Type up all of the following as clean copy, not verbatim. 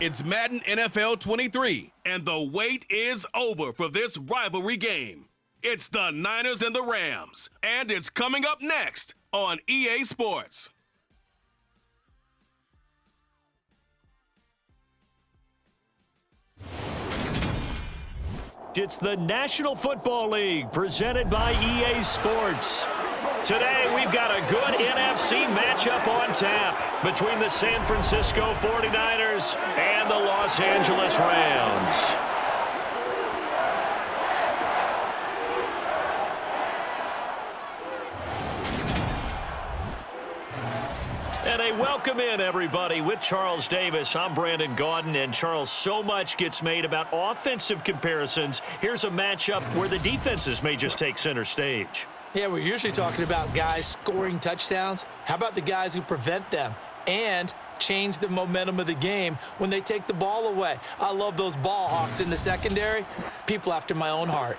It's Madden NFL 23, and the wait is over for this rivalry game. It's the Niners and the Rams, and it's coming up next on EA Sports. It's the National Football League presented by EA Sports. Today, we've got a good NFC matchup on tap between the San Francisco 49ers and the Los Angeles Rams. And a welcome in, everybody, with Charles Davis. I'm Brandon Gaudin, and Charles, so much gets made about offensive comparisons. Here's a matchup where the defenses may just take center stage. Yeah, we're usually talking about guys scoring touchdowns. How about the guys who prevent them and change the momentum of the game when they take the ball away? I love those ball hawks in the secondary. People after my own heart.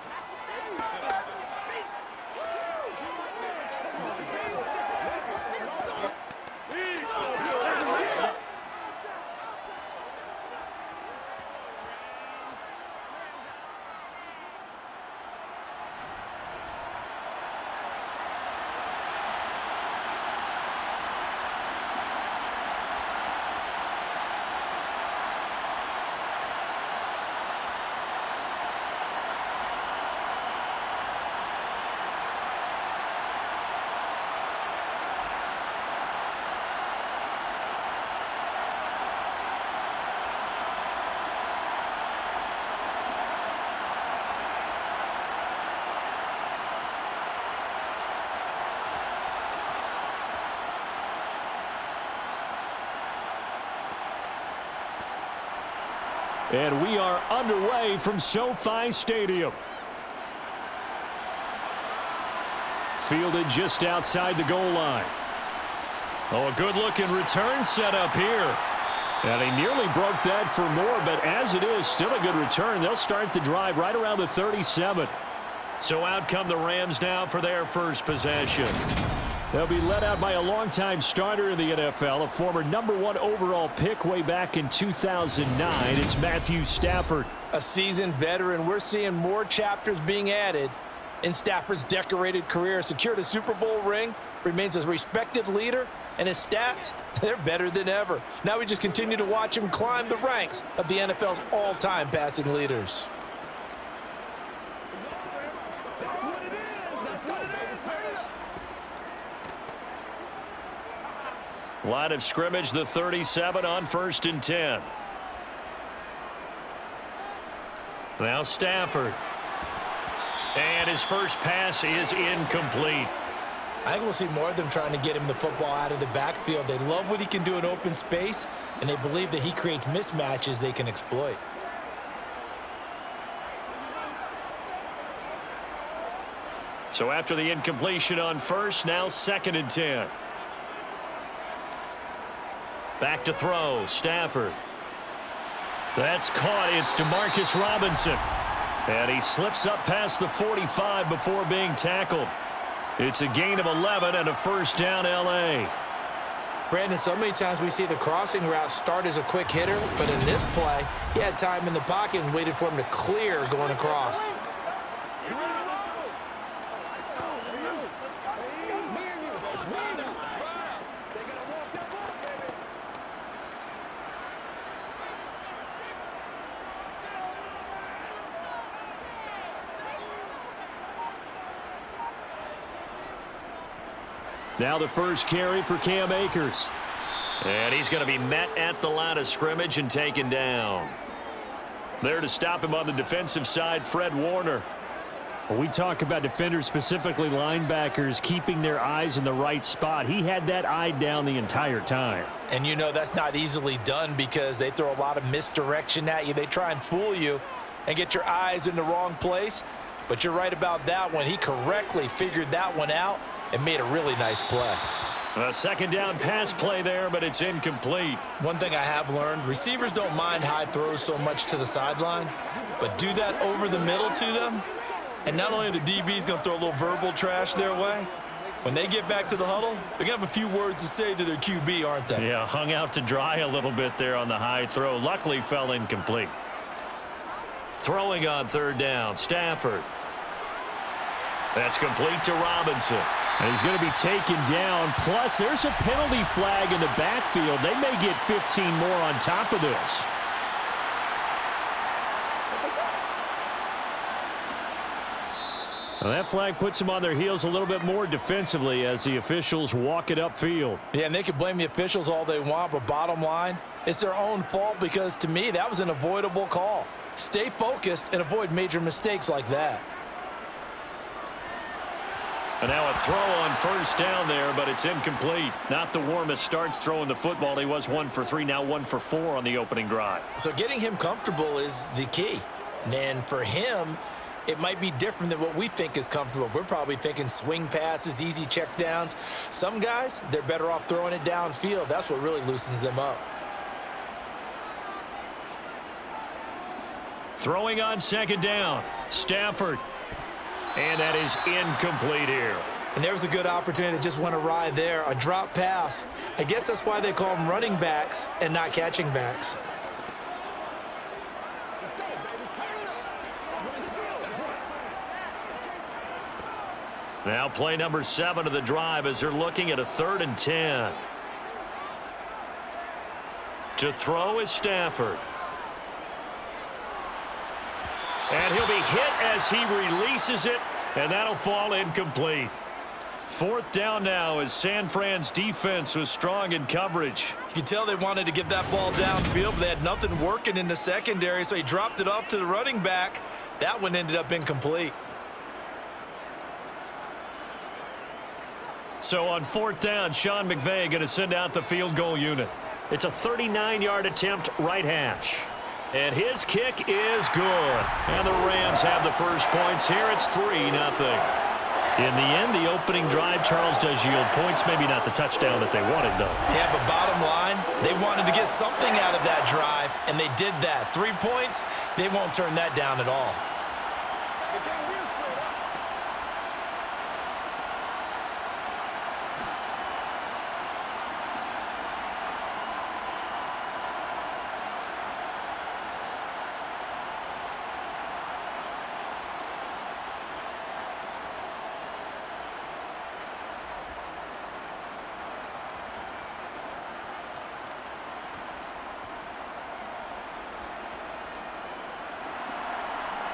And we are underway from SoFi Stadium. Fielded just outside the goal line. Oh, a good-looking return set up here. And he nearly broke that for more, but as it is, still a good return. They'll start the drive right around the 37. So out come the Rams now for their first possession. They'll be led out by a longtime starter in the NFL, a former #1 overall pick way back in 2009. It's Matthew Stafford. A seasoned veteran. We're seeing more chapters being added in Stafford's decorated career. Secured a Super Bowl ring, remains a respected leader, and his stats, they're better than ever. Now we just continue to watch him climb the ranks of the NFL's all-time passing leaders. Line of scrimmage, the 37 on 1st and 10. Now Stafford. And his first pass is incomplete. I think we'll see more of them trying to get him the football out of the backfield. They love what he can do in open space, and they believe that he creates mismatches they can exploit. So after the incompletion on 1st, now 2nd and 10. Back to throw, Stafford. That's caught. It's Demarcus Robinson. And he slips up past the 45 before being tackled. It's a gain of 11 and a first down, L.A. Brandon, so many times we see the crossing route start as a quick hitter, but in this play, he had time in the pocket and waited for him to clear going across. Now the first carry for Cam Akers. And he's going to be met at the line of scrimmage and taken down. There to stop him on the defensive side, Fred Warner. When we talk about defenders, specifically linebackers, keeping their eyes in the right spot, he had that eye down the entire time. And you know that's not easily done because they throw a lot of misdirection at you. They try and fool you and get your eyes in the wrong place. But you're right about that one. He correctly figured that one out and made a really nice play. A second down pass play there, but it's incomplete. One thing I have learned, receivers don't mind high throws so much to the sideline, but do that over the middle to them, and not only the DB's going to throw a little verbal trash their way, When they get back to the huddle, they're going to have a few words to say to their QB, aren't they? Yeah, hung out to dry a little bit there on the high throw. Luckily fell incomplete. Throwing on third down, Stafford. That's complete to Robinson. And he's going to be taken down. Plus, there's a penalty flag in the backfield. They may get 15 more on top of this. Well, that flag puts them on their heels a little bit more defensively as the officials walk it upfield. Yeah, and they can blame the officials all they want, but bottom line, it's their own fault because, to me, that was an avoidable call. Stay focused and avoid major mistakes like that. And now a throw on first down there, but it's incomplete. Not the warmest starts throwing the football. He was 1 for 3, now 1 for 4 on the opening drive. So getting him comfortable is the key. And for him, it might be different than what we think is comfortable. We're probably thinking swing passes, easy checkdowns. Some guys, they're better off throwing it downfield. That's what really loosens them up. Throwing on second down, Stafford. And that is incomplete here. And there was a good opportunity to just went awry there. A drop pass. I guess that's why they call them running backs and not catching backs. Now play number 7 of the drive as they're looking at a 3rd and 10. To throw is Stafford. And he'll be hit as he releases it, and that'll fall incomplete. 4th down now as San Fran's defense was strong in coverage. You can tell they wanted to get that ball downfield, but they had nothing working in the secondary, so he dropped it off to the running back. That one ended up incomplete. So on 4th down, Sean McVay going to send out the field goal unit. It's a 39-yard attempt, right hash. And his kick is good. And the Rams have the first points here. It's 3-0. In the end, the opening drive, Charles, does yield points. Maybe not the touchdown that they wanted, though. Yeah, but bottom line, they wanted to get something out of that drive, and they did that. 3 points, they won't turn that down at all.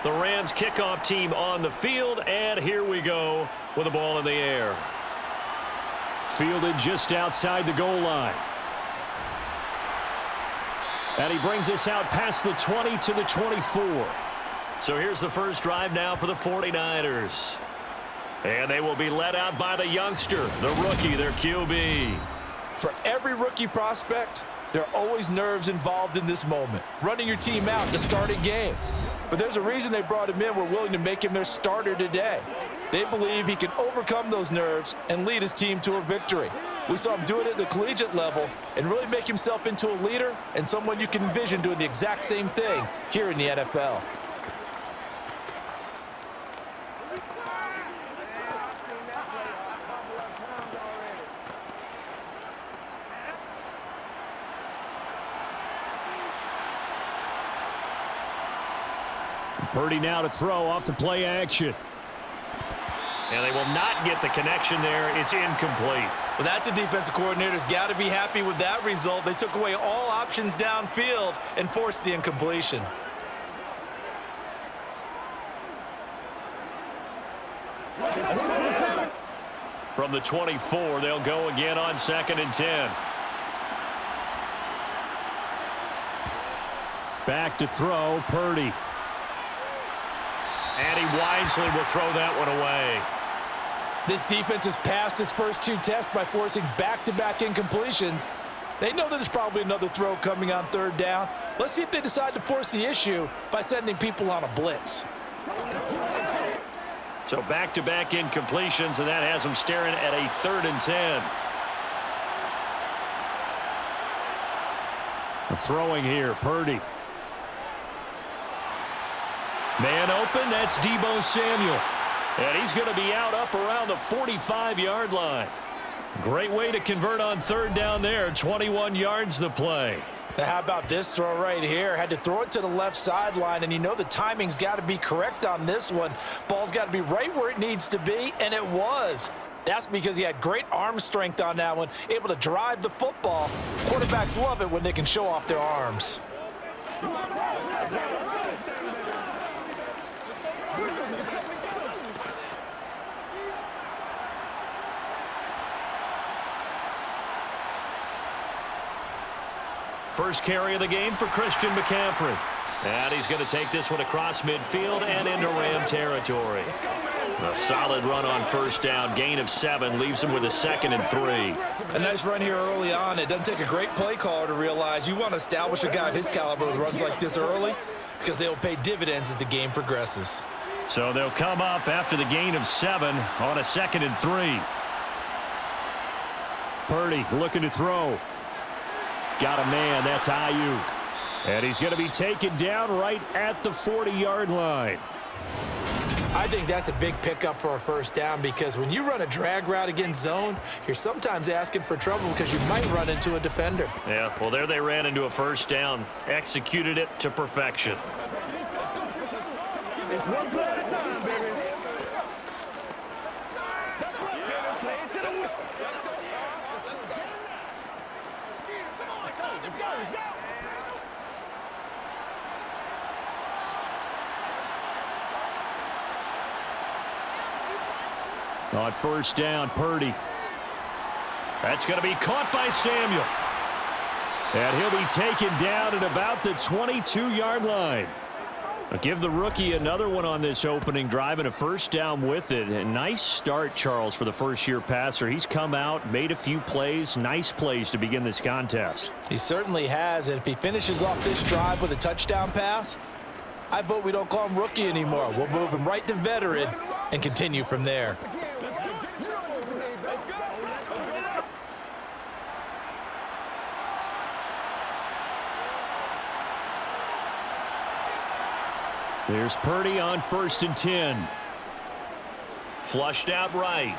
The Rams kickoff team on the field, and here we go with the ball in the air. Fielded just outside the goal line. And he brings us out past the 20 to the 24. So here's the first drive now for the 49ers. And they will be led out by the youngster, the rookie, their QB. For every rookie prospect, there are always nerves involved in this moment. Running your team out to start a game. But there's a reason they brought him in. We're willing to make him their starter today. They believe he can overcome those nerves and lead his team to a victory. We saw him do it at the collegiate level and really make himself into a leader and someone you can envision doing the exact same thing here in the NFL. Purdy now to throw off the play action. And they will not get the connection there. It's incomplete. Well, that's a defensive coordinator's got to be happy with that result. They took away all options downfield and forced the incompletion. From the 24, they'll go again on 2nd and 10. Back to throw, Purdy. And he wisely will throw that one away. This defense has passed its first 2 tests by forcing back-to-back incompletions. They know that there's probably another throw coming on 3rd down. Let's see if they decide to force the issue by sending people on a blitz. So back-to-back incompletions, and that has them staring at a 3rd and 10. Throwing here, Purdy. Man open, that's Deebo Samuel. And he's going to be out up around the 45-yard line. Great way to convert on third down there. 21 yards the play. Now how about this throw right here? Had to throw it to the left sideline, and you know the timing's got to be correct on this one. Ball's got to be right where it needs to be, and it was. That's because he had great arm strength on that one, able to drive the football. Quarterbacks love it when they can show off their arms. First carry of the game for Christian McCaffrey. And he's going to take this one across midfield and into Ram territory. A solid run on first down. Gain of 7 leaves him with a 2nd and 3. A nice run here early on. It doesn't take a great play caller to realize you want to establish a guy of his caliber with runs like this early because they'll pay dividends as the game progresses. So they'll come up after the gain of 7 on a 2nd and 3. Purdy looking to throw. Got a man. That's Ayuk. And he's going to be taken down right at the 40-yard line. I think that's a big pickup for a first down because when you run a drag route against zone, you're sometimes asking for trouble because you might run into a defender. Yeah, well, there they ran into a first down. Executed it to perfection. It's one play at a time, baby. Play it to the whistle. Let's go. On first down, Purdy. That's going to be caught by Samuel. And he'll be taken down at about the 22-yard line. I'll give the rookie another one on this opening drive and a first down with it. A nice start, Charles, for the first-year passer. He's come out, made a few plays, nice plays to begin this contest. He certainly has, and if he finishes off this drive with a touchdown pass, I vote we don't call him rookie anymore. We'll move him right to veteran and continue from there. There's Purdy on 1st and 10. Flushed out right.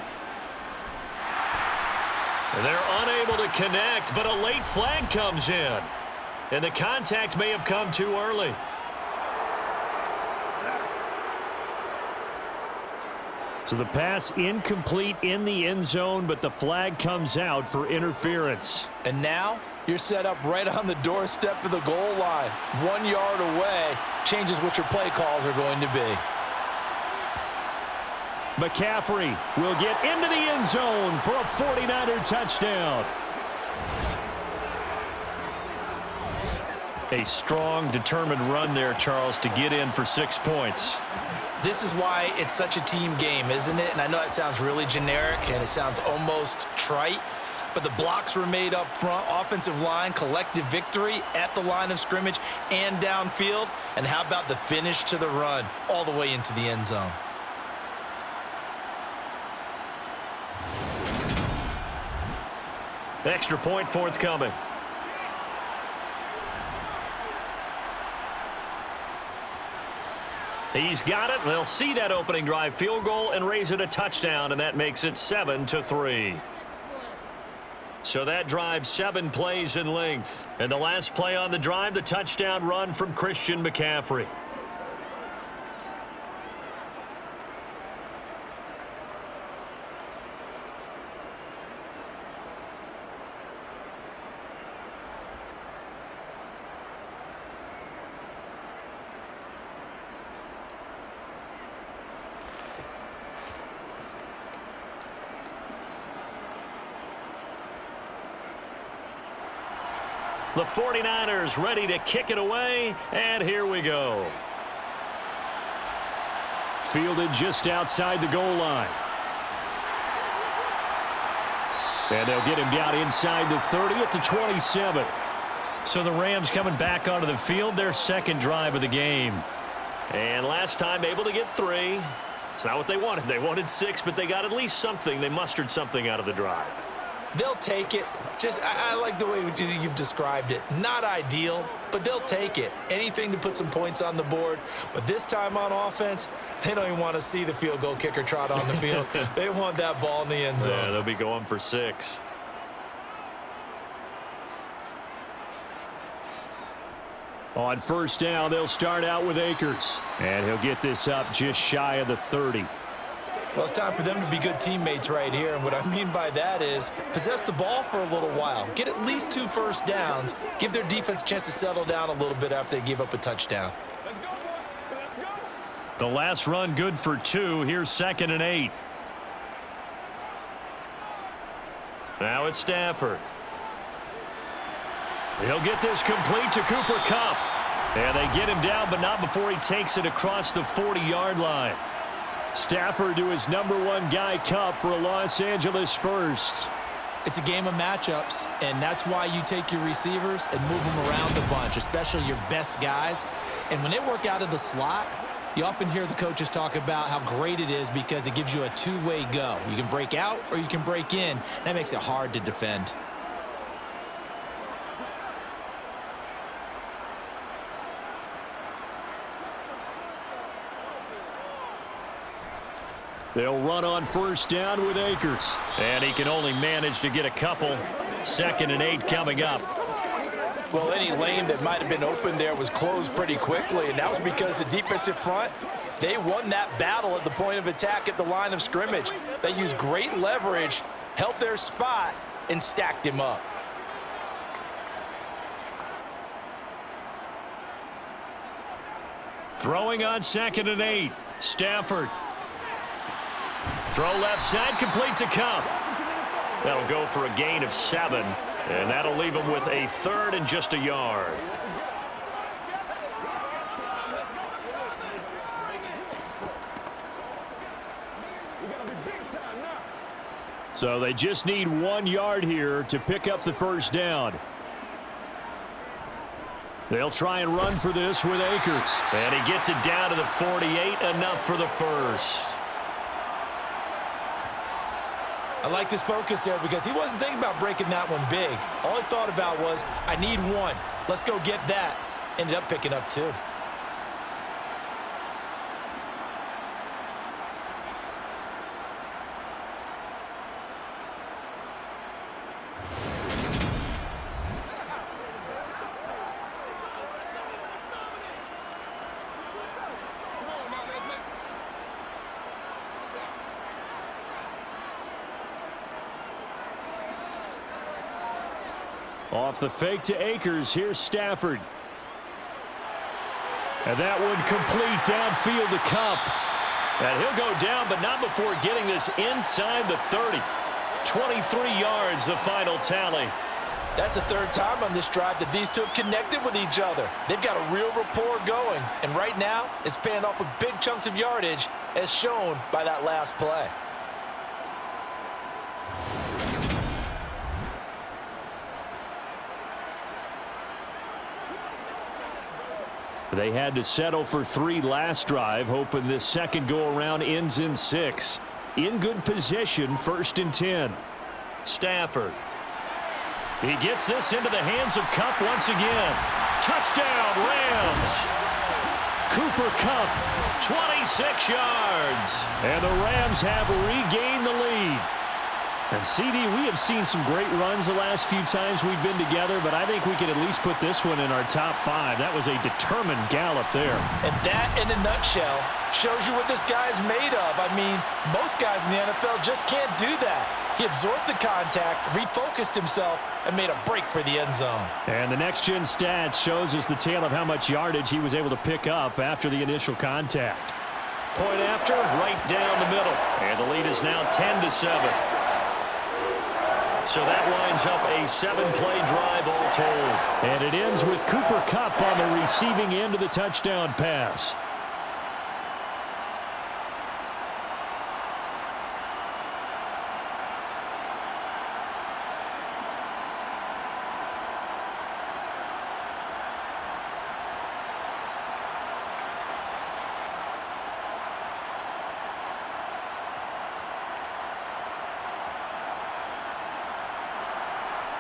They're unable to connect, but a late flag comes in. And the contact may have come too early. So the pass incomplete in the end zone, but the flag comes out for interference. And now you're set up right on the doorstep of the goal line. 1 yard away changes what your play calls are going to be. McCaffrey will get into the end zone for a 49er touchdown. A strong, determined run there, Charles, to get in for 6 points. This is why it's such a team game, isn't it? And I know that sounds really generic and it sounds almost trite, but the blocks were made up front, offensive line, collective victory at the line of scrimmage and downfield. And how about the finish to the run all the way into the end zone? Extra point forthcoming. He's got it. They'll see that opening drive field goal and raise it a touchdown, and that makes it 7-3. So that drive 7 plays in length. And the last play on the drive, the touchdown run from Christian McCaffrey. The 49ers ready to kick it away, and here we go. Fielded just outside the goal line. And they'll get him down inside the 30 at the 27. So the Rams coming back onto the field, their second drive of the game. And last time able to get 3. It's not what they wanted. They wanted 6, but they got at least something. They mustered something out of the drive. They'll take it. I like the way you've described it. Not ideal, but they'll take it. Anything to put some points on the board. But this time on offense, they don't even want to see the field goal kicker trot on the field. They want that ball in the end zone. Yeah, they'll be going for 6. On first down, they'll start out with Akers. And he'll get this up just shy of the 30. Well, it's time for them to be good teammates right here. And what I mean by that is possess the ball for a little while. Get at least 2 first downs. Give their defense a chance to settle down a little bit after they give up a touchdown. Let's go, boy. Let's go. The last run good for 2. Here's 2nd and 8. Now it's Stafford. He'll get this complete to Cooper Kupp. And they get him down, but not before he takes it across the 40-yard line. Stafford to his #1 guy, Kupp, for a Los Angeles first. It's a game of matchups, and that's why you take your receivers and move them around a bunch, especially your best guys. And when they work out of the slot, you often hear the coaches talk about how great it is because it gives you a two-way go. You can break out or you can break in. That makes it hard to defend. They'll run on first down with Akers. And he can only manage to get a couple. 2nd and 8 coming up. Well, any lane that might have been open there was closed pretty quickly, and that was because the defensive front, they won that battle at the point of attack at the line of scrimmage. They used great leverage, held their spot, and stacked him up. Throwing on 2nd and 8. Stafford. Throw left side, complete to Kupp. That'll go for a gain of 7, and that'll leave him with a 3rd and just a yard. So they just need 1 yard here to pick up the first down. They'll try and run for this with Akers. And he gets it down to the 48, enough for the first. I like this focus there because he wasn't thinking about breaking that one big. All he thought about was, I need 1. Let's go get that. Ended up picking up 2. Off the fake to Akers, here's Stafford. And that one complete downfield to Kupp. And he'll go down, but not before getting this inside the 30. 23 yards, the final tally. That's the 3rd time on this drive that these two have connected with each other. They've got a real rapport going. And right now, it's paying off with big chunks of yardage, as shown by that last play. They had to settle for 3 last drive, hoping this second go-around ends in 6. In good position, 1st and 10. Stafford. He gets this into the hands of Kupp once again. Touchdown, Rams. Cooper Kupp. 26 yards. And the Rams have regained the lead. And CD, we have seen some great runs the last few times we've been together, but I think we can at least put this one in our top 5. That was a determined gallop there. And that, in a nutshell, shows you what this guy is made of. I mean, most guys in the NFL just can't do that. He absorbed the contact, refocused himself, and made a break for the end zone. And the next-gen stats shows us the tale of how much yardage he was able to pick up after the initial contact. Point after, right down the middle. And the lead is now 10-7. So that winds up a 7-play drive all told. And it ends with Cooper Kupp on the receiving end of the touchdown pass.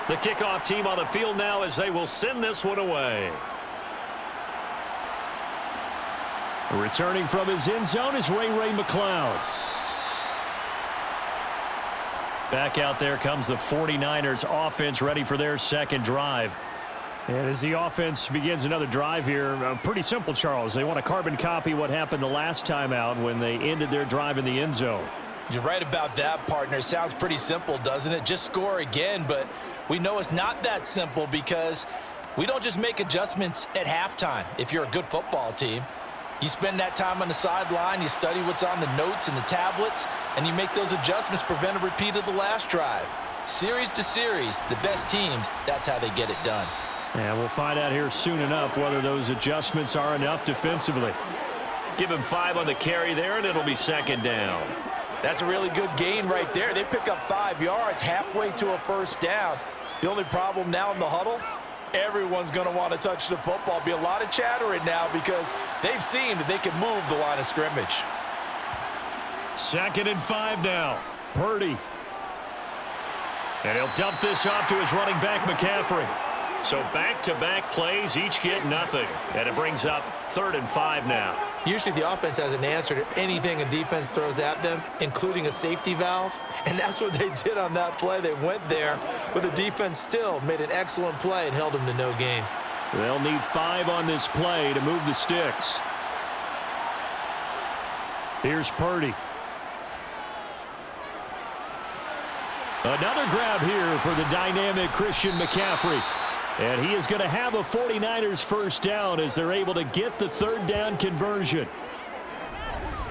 The kickoff team on the field now as they will send this one away. Returning from his end zone is Ray McCloud. Back out there comes the 49ers offense ready for their second drive. And as the offense begins another drive here, pretty simple, Charles. They want to carbon copy what happened the last time out when they ended their drive in the end zone. You're right about that, partner. Sounds pretty simple, doesn't it? Just score again, but we know it's not that simple because we don't just make adjustments at halftime if you're a good football team. You spend that time on the sideline, you study what's on the notes and the tablets, and you make those adjustments, prevent a repeat of the last drive. Series to series, the best teams, that's how they get it done. And we'll find out here soon enough whether those adjustments are enough defensively. Give him 5 on the carry there, and it'll be second down. That's a really good gain right there. They pick up 5 yards halfway to a first down. The only problem now in the huddle, everyone's going to want to touch the football. Be a lot of chattering now because they've seen that they can move the line of scrimmage. 2nd and 5 now. Purdy. And he'll dump this off to his running back, McCaffrey. So back-to-back plays, each get nothing. And it brings up 3rd and 5 now. Usually the offense has an answer to anything a defense throws at them, including a safety valve. And that's what they did on that play. They went there, but the defense still made an excellent play and held them to no gain. They'll need 5 on this play to move the sticks. Here's Purdy. Another grab here for the dynamic Christian McCaffrey. And he is going to have a 49ers first down as they're able to get the 3rd down conversion.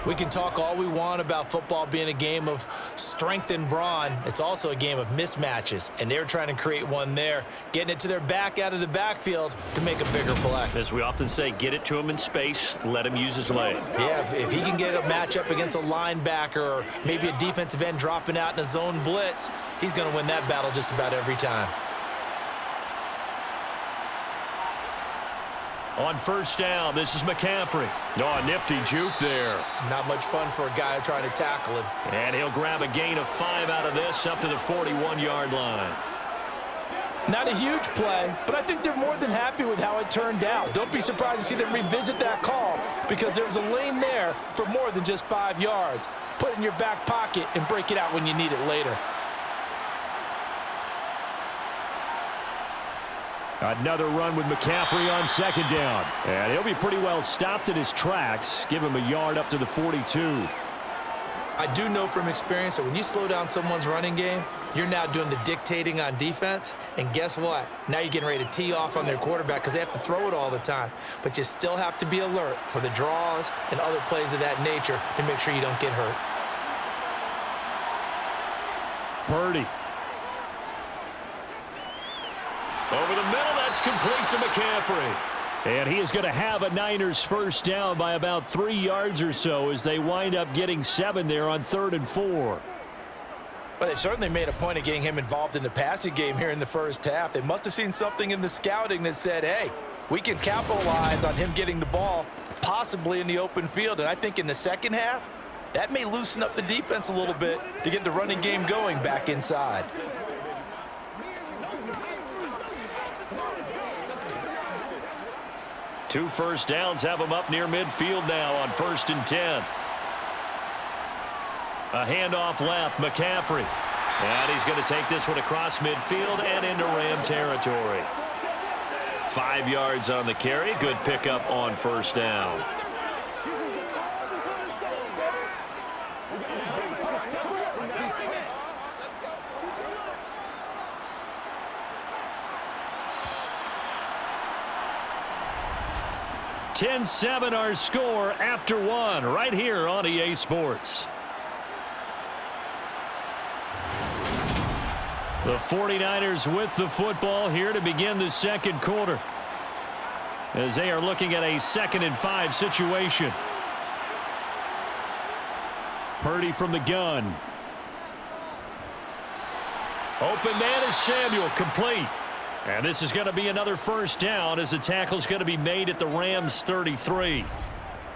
We can talk all we want about football being a game of strength and brawn. It's also a game of mismatches, and they're trying to create one there, getting it to their back out of the backfield to make a bigger play. As we often say, get it to him in space, let him use his leg. Yeah, if he can get a matchup against a linebacker or maybe a defensive end dropping out in a zone blitz, he's going to win that battle just about every time. On first down, this is McCaffrey. Oh, a nifty juke there. Not much fun for a guy trying to tackle him. And he'll grab a gain of 5 out of this up to the 41-yard line. Not a huge play, but I think they're more than happy with how it turned out. Don't be surprised to see them revisit that call because there was a lane there for more than just 5 yards. Put it in your back pocket and break it out when you need it later. Another run with McCaffrey on 2nd down. And he'll be pretty well stopped in his tracks. Give him a yard up to the 42. I do know from experience that when you slow down someone's running game, you're now doing the dictating on defense. And guess what? Now you're getting ready to tee off on their quarterback because they have to throw it all the time. But you still have to be alert for the draws and other plays of that nature to make sure you don't get hurt. Purdy. Over the middle, that's complete to McCaffrey. And he is going to have a Niners first down by about 3 yards or so as they wind up getting 7 there on 3rd and 4. Well, they've certainly made a point of getting him involved in the passing game here in the first half. They must have seen something in the scouting that said, hey, we can capitalize on him getting the ball possibly in the open field. And I think in the second half, that may loosen up the defense a little bit to get the running game going back inside. Two first downs have him up near midfield now on 1st and 10. A handoff left, McCaffrey. And he's going to take this one across midfield and into Ram territory. 5 yards on the carry. Good pickup on first down. (10-7) our score after 1 right here on EA Sports. The 49ers with the football here to begin the second quarter as they are looking at a 2nd and 5 situation. Purdy from the gun. Open man is Samuel, complete. And this is going to be another first down as the tackle is going to be made at the Rams 33.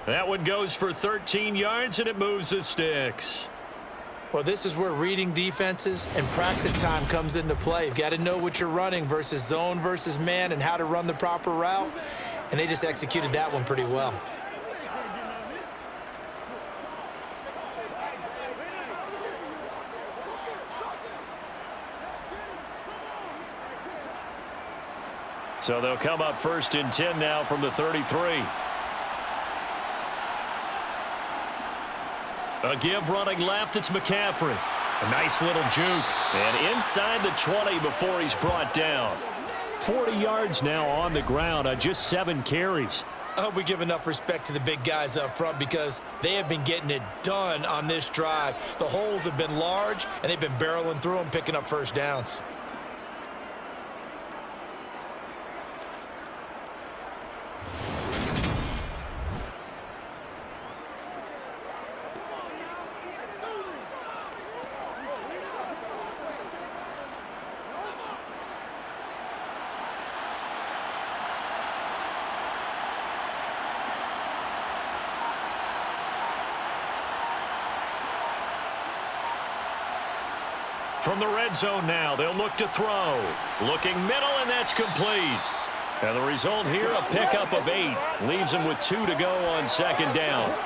That one goes for 13 yards and it moves the sticks. Well, this is where reading defenses and practice time comes into play. You've got to know what you're running versus zone versus man and how to run the proper route. And they just executed that one pretty well. So they'll come up 1st and 10 now from the 33. A give running left, it's McCaffrey. A nice little juke. And inside the 20 before he's brought down. 40 yards now on the ground on just 7 carries. I hope we give enough respect to the big guys up front because they have been getting it done on this drive. The holes have been large, and they've been barreling through them, picking up first downs. From the red zone now, they'll look to throw. Looking middle, and that's complete. And the result here, a pickup of 8. Leaves him with 2 to go on 2nd down.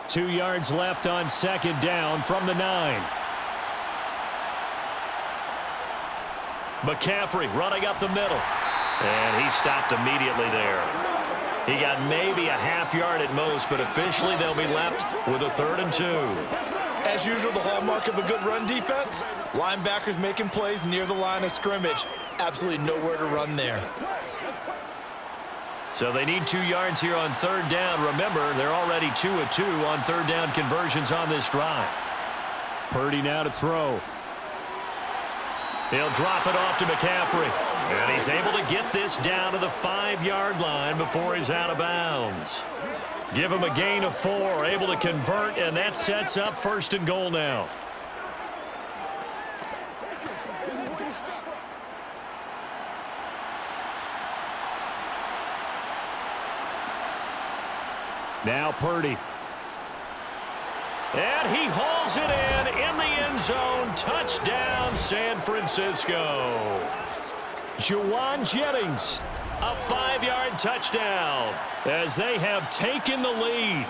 Two yards left on 2nd down from the 9. McCaffrey running up the middle. And he stopped immediately there. He got maybe a half yard at most, but officially they'll be left with a 3rd and 2. As usual, the hallmark of a good run defense, linebackers making plays near the line of scrimmage. Absolutely nowhere to run there. So they need 2 yards here on 3rd down. Remember, they're already 2 of 2 on 3rd down conversions on this drive. Purdy now to throw. He'll drop it off to McCaffrey. And he's able to get this down to the 5-yard line before he's out of bounds. Give him a gain of 4, able to convert, and that sets up 1st and goal now. Now Purdy. And he hauls it in the end zone. Touchdown, San Francisco. Juwan Jennings. A 5-yard touchdown as they have taken the lead.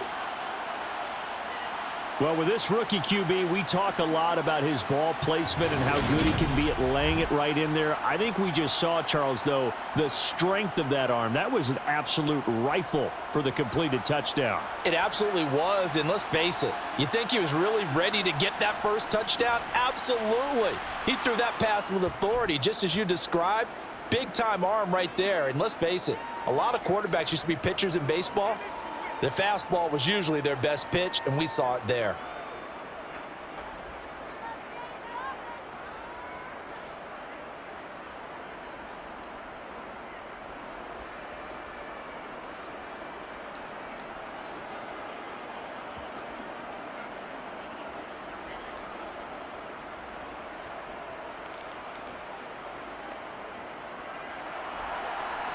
Well, with this rookie QB, we talk a lot about his ball placement and how good he can be at laying it right in there. I think we just saw, Charles, though, the strength of that arm. That was an absolute rifle for the completed touchdown. It absolutely was, and let's face it, you think he was really ready to get that first touchdown? Absolutely. He threw that pass with authority, just as you described. Big-time arm right there, and let's face it, a lot of quarterbacks used to be pitchers in baseball. The fastball was usually their best pitch, and we saw it there.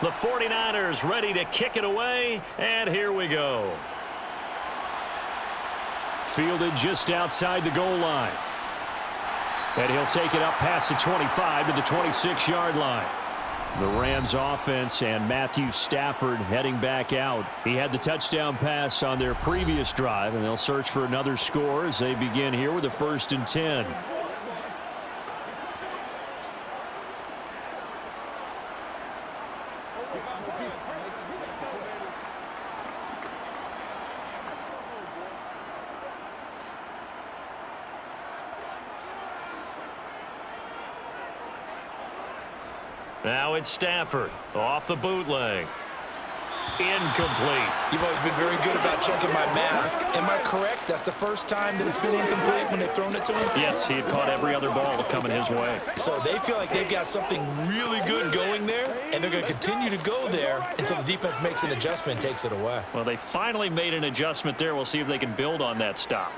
The 49ers ready to kick it away, and here we go. Fielded just outside the goal line. And he'll take it up past the 25 to the 26-yard line. The Rams offense and Matthew Stafford heading back out. He had the touchdown pass on their previous drive, and they'll search for another score as they begin here with a 1st and 10. Now it's Stafford off the bootleg. Incomplete. You've always been very good about checking my math. Am I correct? That's the first time that it's been incomplete when they've thrown it to him? Yes, he had caught every other ball coming his way. So they feel like they've got something really good going there, and they're going to continue to go there until the defense makes an adjustment and takes it away. Well, they finally made an adjustment there. We'll see if they can build on that stop.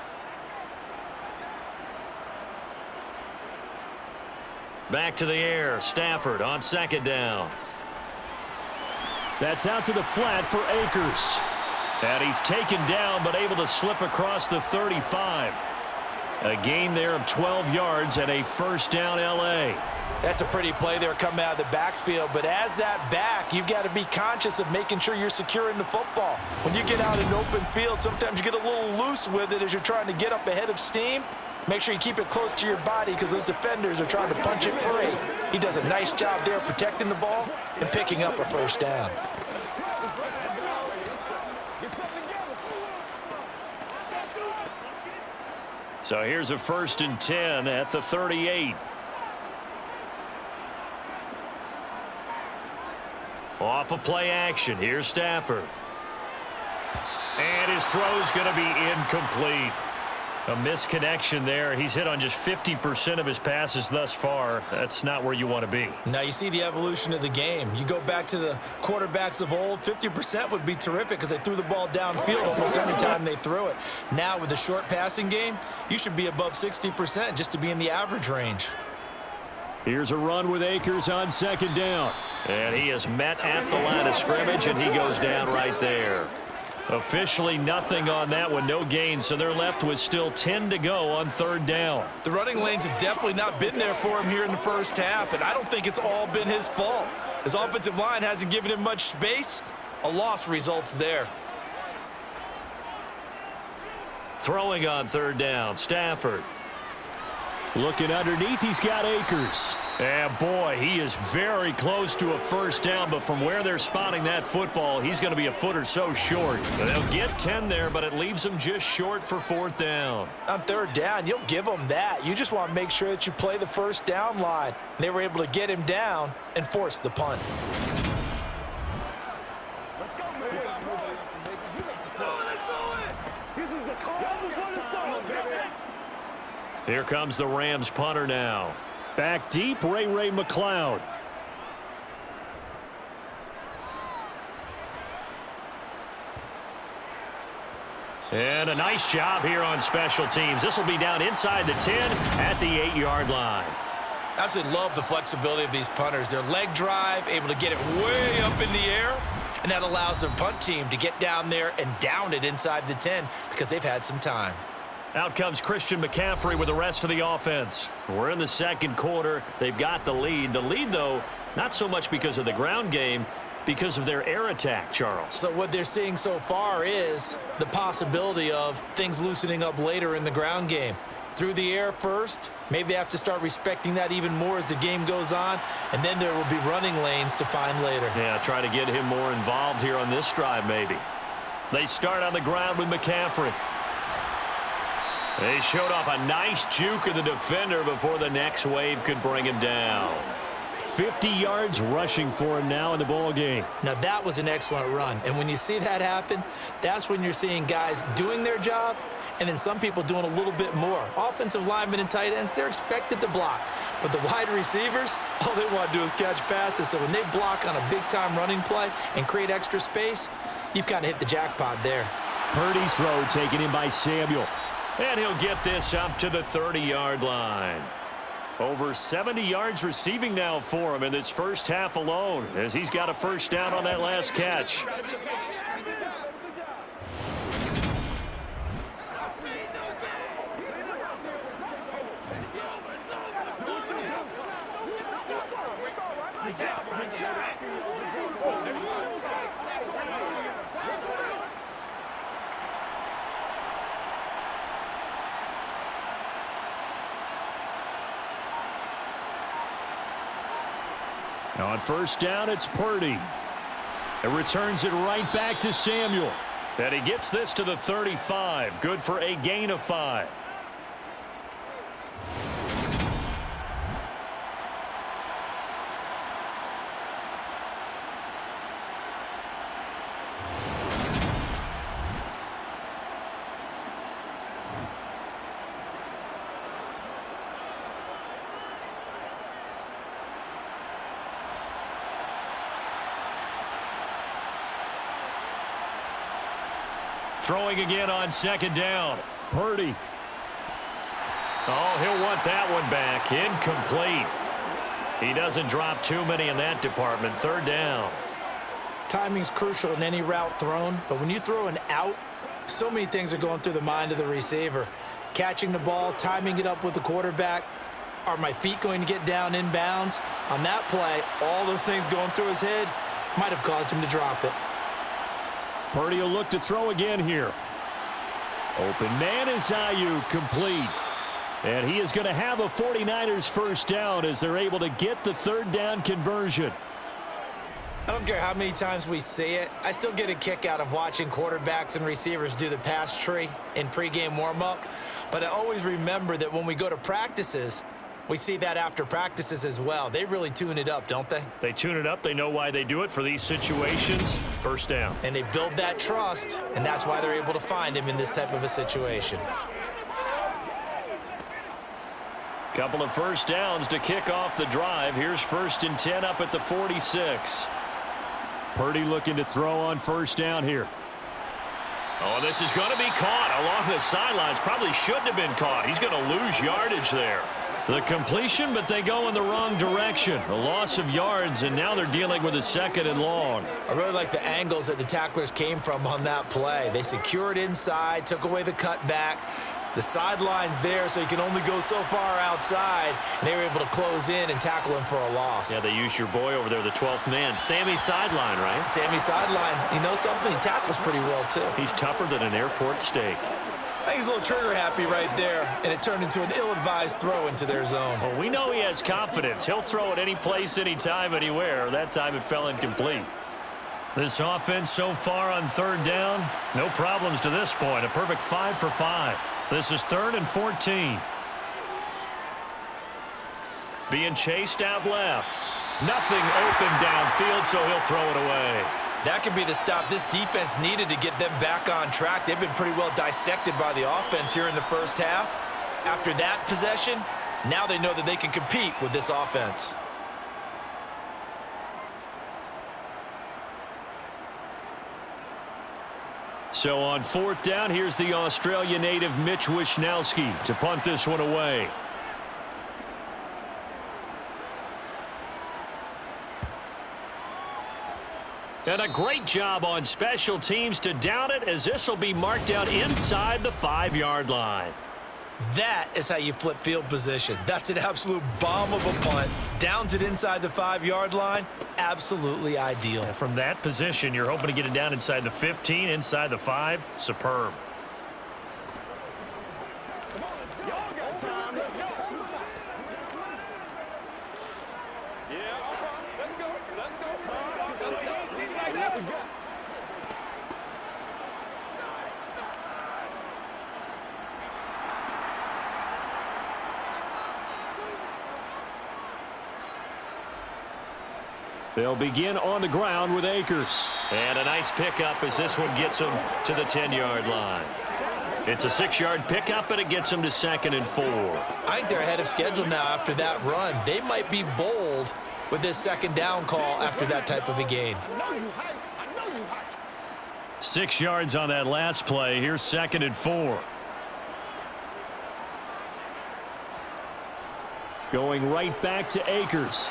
Back to the air. Stafford on second down. That's out to the flat for Akers. And he's taken down but able to slip across the 35. A gain there of 12 yards and a first down L.A. That's a pretty play there coming out of the backfield, but as that back, you've got to be conscious of making sure you're securing the football. When you get out in open field, sometimes you get a little loose with it as you're trying to get up ahead of steam. Make sure you keep it close to your body because those defenders are trying to punch it free. He does a nice job there protecting the ball and picking up a first down. So here's a 1st and 10 at the 38. Off of play action. Here's Stafford. And his throw's going to be incomplete. A misconnection there. He's hit on just 50% of his passes thus far. That's not where you want to be. Now you see the evolution of the game. You go back to the quarterbacks of old, 50% would be terrific because they threw the ball downfield almost every time they threw it. Now with the short passing game, you should be above 60% just to be in the average range. Here's a run with Akers on second down. And he is met at the line of scrimmage, and he goes down right there. Officially nothing on that one, no gain, so they're left with still 10 to go on third down. The running lanes have definitely not been there for him here in the first half, and I don't think it's all been his fault. His offensive line hasn't given him much space. A loss results there. Throwing on third down, Stafford. Looking underneath, he's got Akers. And boy, he is very close to a first down, but from where they're spotting that football, he's going to be a foot or so short. They'll get 10 there, but it leaves them just short for fourth down. On third down, you'll give them that. You just want to make sure that you play the first down line. They were able to get him down and force the punt. Let's go, man. This is the call before the start. Let's go. Here comes the Rams punter now. Back deep, Ray McLeod. And a nice job here on special teams. This will be down inside the 10 at the 8-yard line. Absolutely love the flexibility of these punters. Their leg drive, able to get it way up in the air, and that allows their punt team to get down there and down it inside the 10 because they've had some time. Out comes Christian McCaffrey with the rest of the offense. We're in the second quarter. They've got the lead. The lead, though, not so much because of the ground game, because of their air attack, Charles. So what they're seeing so far is the possibility of things loosening up later in the ground game. Through the air first, maybe they have to start respecting that even more as the game goes on, and then there will be running lanes to find later. Yeah, try to get him more involved here on this drive, maybe. They start on the ground with McCaffrey. They showed off a nice juke of the defender before the next wave could bring him down. 50 yards rushing for him now in the ball game. Now that was an excellent run, and when you see that happen, that's when you're seeing guys doing their job and then some people doing a little bit more. Offensive linemen and tight ends, they're expected to block, but the wide receivers, all they want to do is catch passes. So when they block on a big-time running play and create extra space, you've kind of hit the jackpot there. Purdy's throw taken in by Samuel. And he'll get this up to the 30-yard line. Over 70 yards receiving now for him in this first half alone, as he's got a first down on that last catch. On first down, it's Purdy. It returns it right back to Samuel. And he gets this to the 35. Good for a gain of 5. Throwing again on second down. Purdy. Oh, he'll want that one back. Incomplete. He doesn't drop too many in that department. Third down. Timing's crucial in any route thrown, but when you throw an out, so many things are going through the mind of the receiver. Catching the ball, timing it up with the quarterback. Are my feet going to get down in bounds? On that play, all those things going through his head might have caused him to drop it. Purdy will look to throw again here. Open man is Ayuk, complete. And he is going to have a 49ers first down as they're able to get the third down conversion. I don't care how many times we see it. I still get a kick out of watching quarterbacks and receivers do the pass tree in pregame warm-up. But I always remember that when we go to practices, we see that after practices as well. They really tune it up, don't they? They tune it up. They know why they do it for these situations. First down. And they build that trust, and that's why they're able to find him in this type of a situation. Couple of first downs to kick off the drive. Here's 1st and 10 up at the 46. Purdy looking to throw on first down here. Oh, this is going to be caught along the sidelines. Probably shouldn't have been caught. He's going to lose yardage there. The completion, but they go in the wrong direction. A loss of yards, and now they're dealing with a 2nd and long. I really like the angles that the tacklers came from on that play. They secured inside, took away the cutback. The sideline's there, so you can only go so far outside, and they were able to close in and tackle him for a loss. Yeah, they used your boy over there, the 12th man. Sammy Sideline, right? Sammy Sideline. You know something? He tackles pretty well, too. He's tougher than an airport steak. I think he's a little trigger happy right there, and it turned into an ill-advised throw into their zone. Well, we know he has confidence. He'll throw it any place, anytime, anywhere. That time it fell incomplete. This offense so far on third down, no problems to this point. A perfect 5 for 5. This is 3rd and 14. Being chased out left. Nothing open downfield, so he'll throw it away. That could be the stop this defense needed to get them back on track. They've been pretty well dissected by the offense here in the first half. After that possession, now they know that they can compete with this offense. So on 4th down, here's the Australia native Mitch Wishnowsky to punt this one away. And a great job on special teams to down it, as this will be marked out inside the 5-yard line. That is how you flip field position. That's an absolute bomb of a punt. Downs it inside the 5-yard line. Absolutely ideal. And from that position, you're hoping to get it down inside the 15, inside the 5. Superb. Y'all got time. Let's go. Yeah, all right. Let's go. Let's go. Let's go. They'll begin on the ground with Akers. And a nice pickup as this one gets them to the 10-yard line. It's a 6-yard pickup, and it gets them to 2nd and 4. I think they're ahead of schedule now after that run. They might be bold with this 2nd down call after that type of a gain. 6 yards on that last play. Here's 2nd and 4. Going right back to Akers.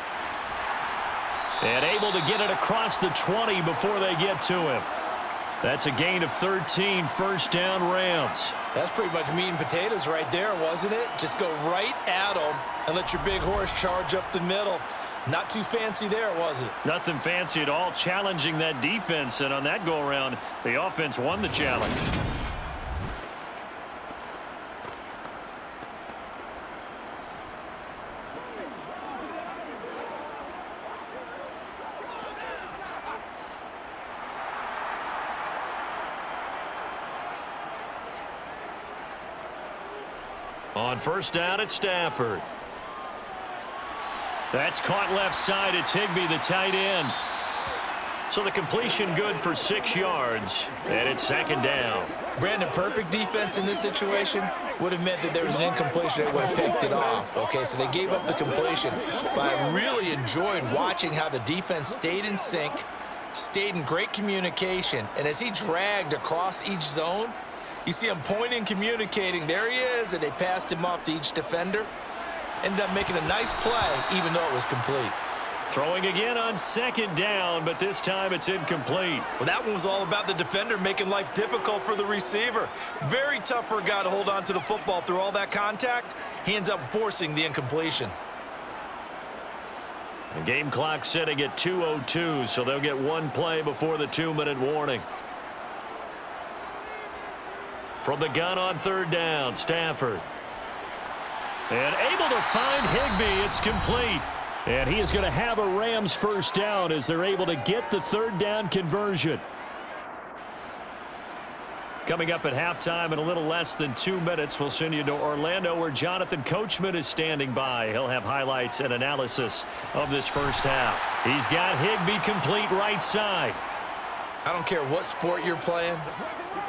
And able to get it across the 20 before they get to him. That's a gain of 13, first down Rams. That's pretty much meat and potatoes right there, wasn't it? Just go right at them and let your big horse charge up the middle. Not too fancy there, was it? Nothing fancy at all, challenging that defense. And on that go-around, the offense won the challenge. On first down, it's Stafford. That's caught left side. It's Higbee, the tight end. So the completion good for 6 yards, and it's 2nd down. Brandon, perfect defense in this situation would have meant that there was an incompletion that would have picked it off. Okay, so they gave up the completion. But I really enjoyed watching how the defense stayed in sync, stayed in great communication, and as he dragged across each zone, you see him pointing, communicating. There he is, and they passed him off to each defender. ended up making a nice play, even though it was complete. Throwing again on second down, but this time it's incomplete. Well, that one was all about the defender making life difficult for the receiver. Very tough for a guy to hold on to the football through all that contact. He ends up forcing the incompletion. The game clock sitting at 2:02, so they'll get one play before the 2-minute warning. From the gun on third down, Stafford. And able to find Higbee. It's complete. And he is going to have a Rams first down as they're able to get the third down conversion. Coming up at halftime in a little less than 2 minutes, we'll send you to Orlando where Jonathan Coachman is standing by. He'll have highlights and analysis of this first half. He's got Higbee complete right side. I don't care what sport you're playing.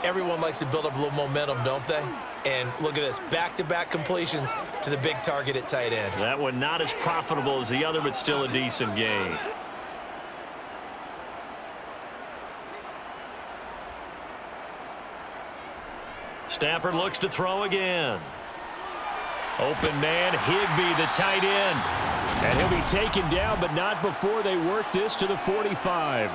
Everyone likes to build up a little momentum, don't they? And look at this, back-to-back completions to the big target at tight end. That one not as profitable as the other, but still a decent gain. Stafford looks to throw again. Open man, Higbee, the tight end. And he'll be taken down, but not before they work this to the 45.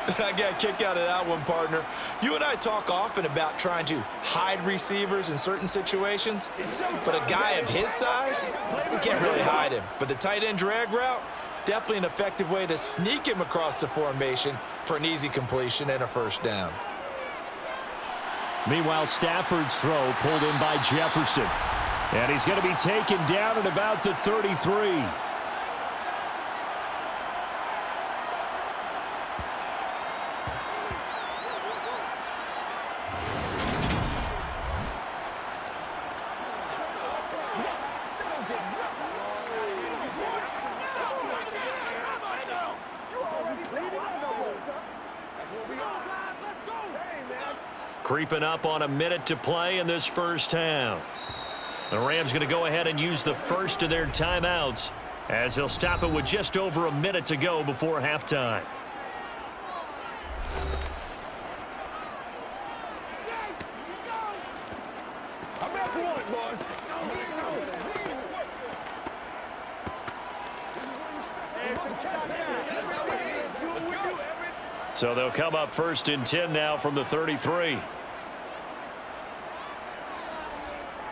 I got a kick out of that one, partner. You and I talk often about trying to hide receivers in certain situations, but a guy of his size, you can't really hide him. But the tight end drag route, definitely an effective way to sneak him across the formation for an easy completion and a first down. Meanwhile, Stafford's throw pulled in by Jefferson. And he's going to be taken down at about the 33. Creeping up on a minute to play in this first half. The Rams going to go ahead and use the first of their timeouts as they'll stop it with just over a minute to go before halftime. So they'll come up first and 10 now from the 33.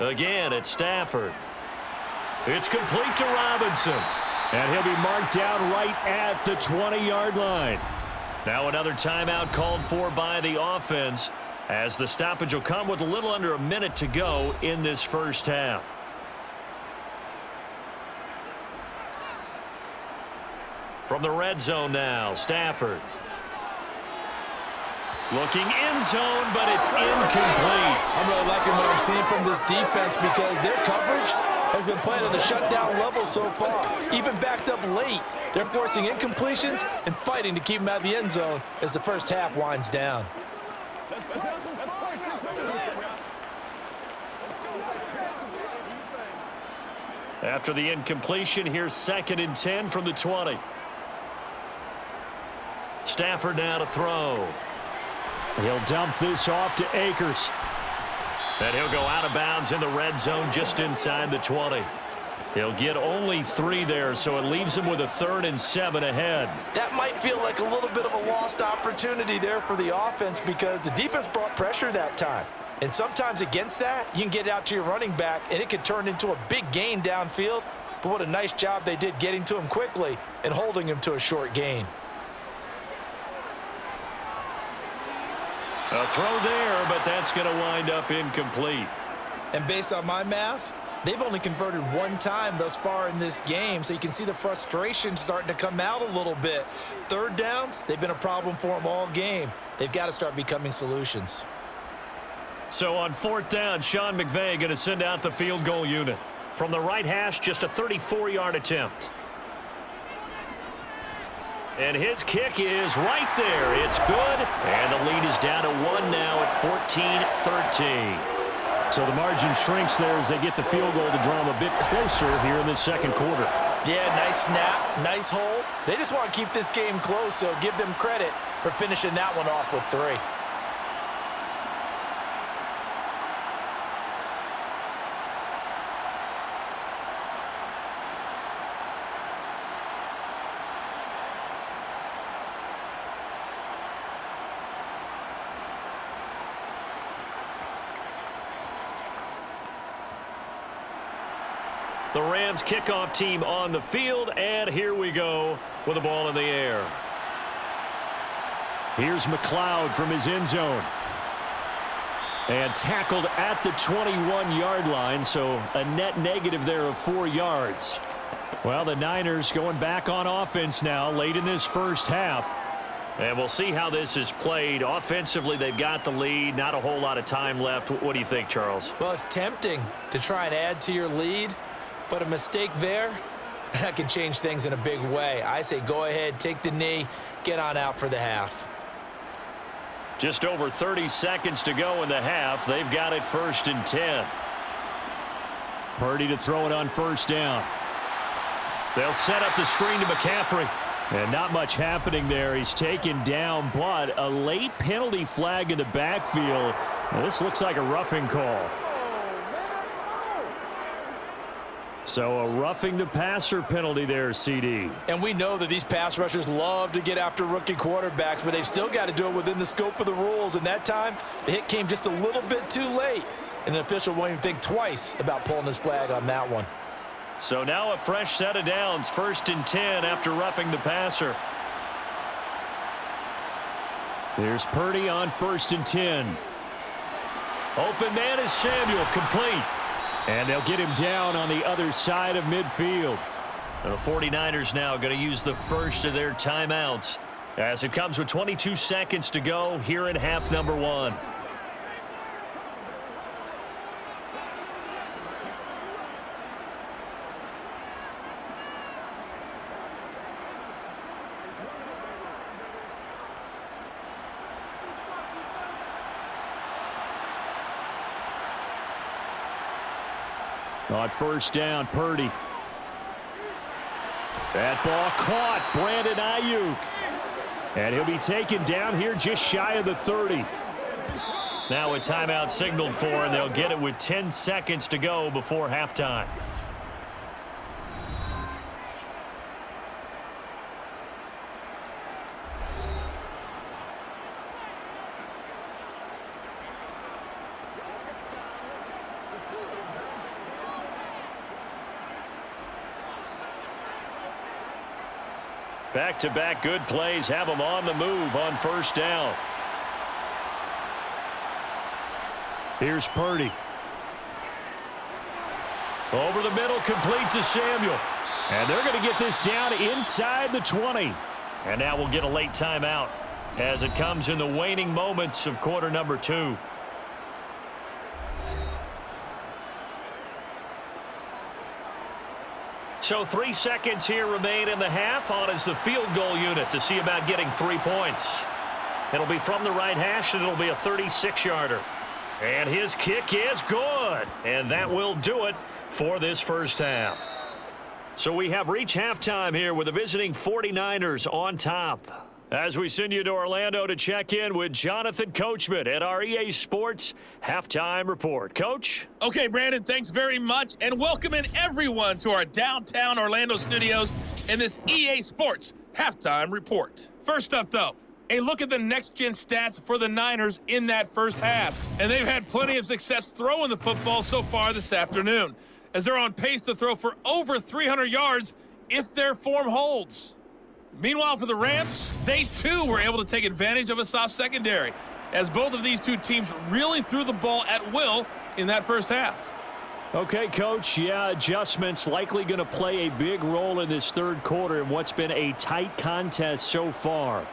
Again, it's Stafford. It's complete to Robinson. And he'll be marked down right at the 20-yard line. Now another timeout called for by the offense as the stoppage will come with a little under a minute to go in this first half. From the red zone now, Stafford. Looking end zone, but it's incomplete. I'm really liking what I'm seeing from this defense because their coverage has been playing at a shutdown level so far. Even backed up late, they're forcing incompletions and fighting to keep them out of the end zone as the first half winds down. After the incompletion, here's 2nd and 10 from the 20. Stafford now to throw. He'll dump this off to Akers. And he'll go out of bounds in the red zone just inside the 20. He'll get only 3 there, so it leaves him with a 3rd and 7 ahead. That might feel like a little bit of a lost opportunity there for the offense because the defense brought pressure that time. And sometimes against that, you can get out to your running back, and it could turn into a big gain downfield. But what a nice job they did getting to him quickly and holding him to a short gain. A throw there, but that's going to wind up incomplete. And based on my math, they've only converted 1 time thus far in this game, so you can see the frustration starting to come out a little bit. Third downs, they've been a problem for them all game. They've got to start becoming solutions. So on 4th down, Sean McVay going to send out the field goal unit. From the right hash, just a 34-yard attempt. And his kick is right there. It's good. And the lead is down to 1 now at 14-13. So the margin shrinks there as they get the field goal to draw them a bit closer here in the second quarter. Yeah, nice snap, nice hold. They just want to keep this game close, so give them credit for finishing that one off with 3. The Rams kickoff team on the field, and here we go with the ball in the air. Here's McLeod from his end zone. And tackled at the 21-yard line, so a net negative there of 4 yards. Well, the Niners going back on offense now late in this first half. And we'll see how this is played. Offensively, they've got the lead. Not a whole lot of time left. What do you think, Charles? Well, it's tempting to try and add to your lead, but a mistake there, that can change things in a big way. I say go ahead, take the knee, get on out for the half. Just over 30 seconds to go in the half. They've got it 1st and 10. Purdy to throw it on first down. They'll set up the screen to McCaffrey. And not much happening there. He's taken down, but a late penalty flag in the backfield. Now, this looks like a roughing call. So a roughing the passer penalty there, CD. And we know that these pass rushers love to get after rookie quarterbacks, but they've still got to do it within the scope of the rules. And that time, the hit came just a little bit too late. And the official won't even think twice about pulling his flag on that one. So now a fresh set of downs, 1st and 10 after roughing the passer. There's Purdy on 1st and 10. Open man is Samuel, complete. And they'll get him down on the other side of midfield. And the 49ers now going to use the first of their timeouts as it comes with 22 seconds to go here in half number 1. On first down, Purdy. That ball caught. Brandon Ayuk. And he'll be taken down here just shy of the 30. Now a timeout signaled for, and they'll get it with 10 seconds to go before halftime. Back-to-back good plays have them on the move on first down. Here's Purdy. Over the middle, complete to Samuel. And they're going to get this down inside the 20. And now we'll get a late timeout as it comes in the waning moments of quarter number 2. So 3 seconds here remain in the half. On is the field goal unit to see about getting 3 points. It'll be from the right hash, and it'll be a 36-yarder. And his kick is good. And that will do it for this first half. So we have reached halftime here with the visiting 49ers on top. As we send you to Orlando to check in with Jonathan Coachman at our EA Sports Halftime Report. Coach? Okay, Brandon, thanks very much, and welcome in everyone to our downtown Orlando studios in this EA Sports Halftime Report. First up, though, a look at the next-gen stats for the Niners in that first half. And they've had plenty of success throwing the football so far this afternoon, as they're on pace to throw for over 300 yards if their form holds. Meanwhile, for the Rams, they too were able to take advantage of a soft secondary, as both of these two teams really threw the ball at will in that first half. Okay, Coach, yeah, adjustments likely going to play a big role in this third quarter in what's been a tight contest so far.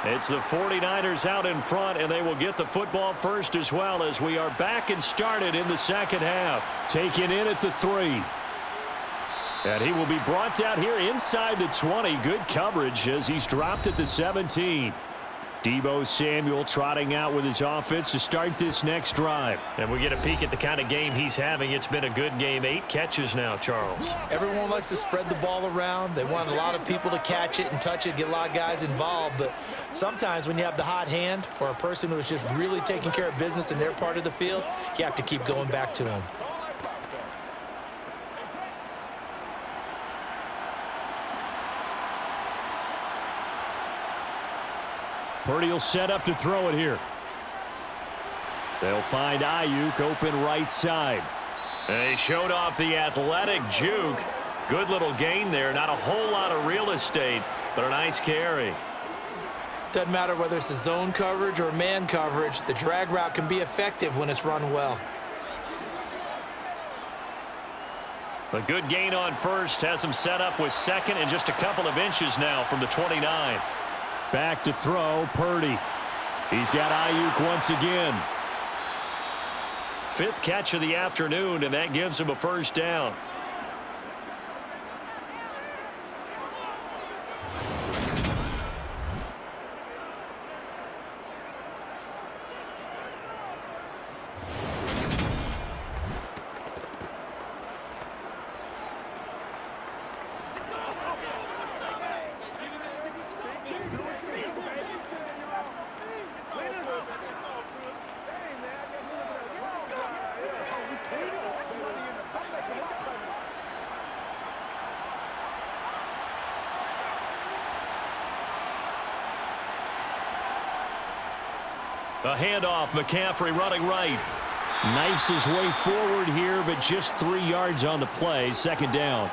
It's the 49ers out in front, and they will get the football first as well as we are back and started in the second half. Taken in at the 3. And he will be brought down here inside the 20. Good coverage as he's dropped at the 17. Deebo Samuel trotting out with his offense to start this next drive. And we get a peek at the kind of game he's having. It's been a good game. 8 catches now, Charles. Everyone likes to spread the ball around. They want a lot of people to catch it and touch it, get a lot of guys involved. But sometimes when you have the hot hand or a person who is just really taking care of business in their part of the field, you have to keep going back to them. Purdy will set up to throw it here. They'll find Ayuk open right side. And he showed off the athletic juke. Good little gain there. Not a whole lot of real estate, but a nice carry. Doesn't matter whether it's a zone coverage or man coverage, the drag route can be effective when it's run well. A good gain on first. Has him set up with second and just a couple of inches now from the 29. Back to throw, Purdy. He's got Ayuk once again. 5th catch of the afternoon, and that gives him a first down. A handoff, McCaffrey running right. Knifes his way forward here, but just 3 yards on the play. Second down.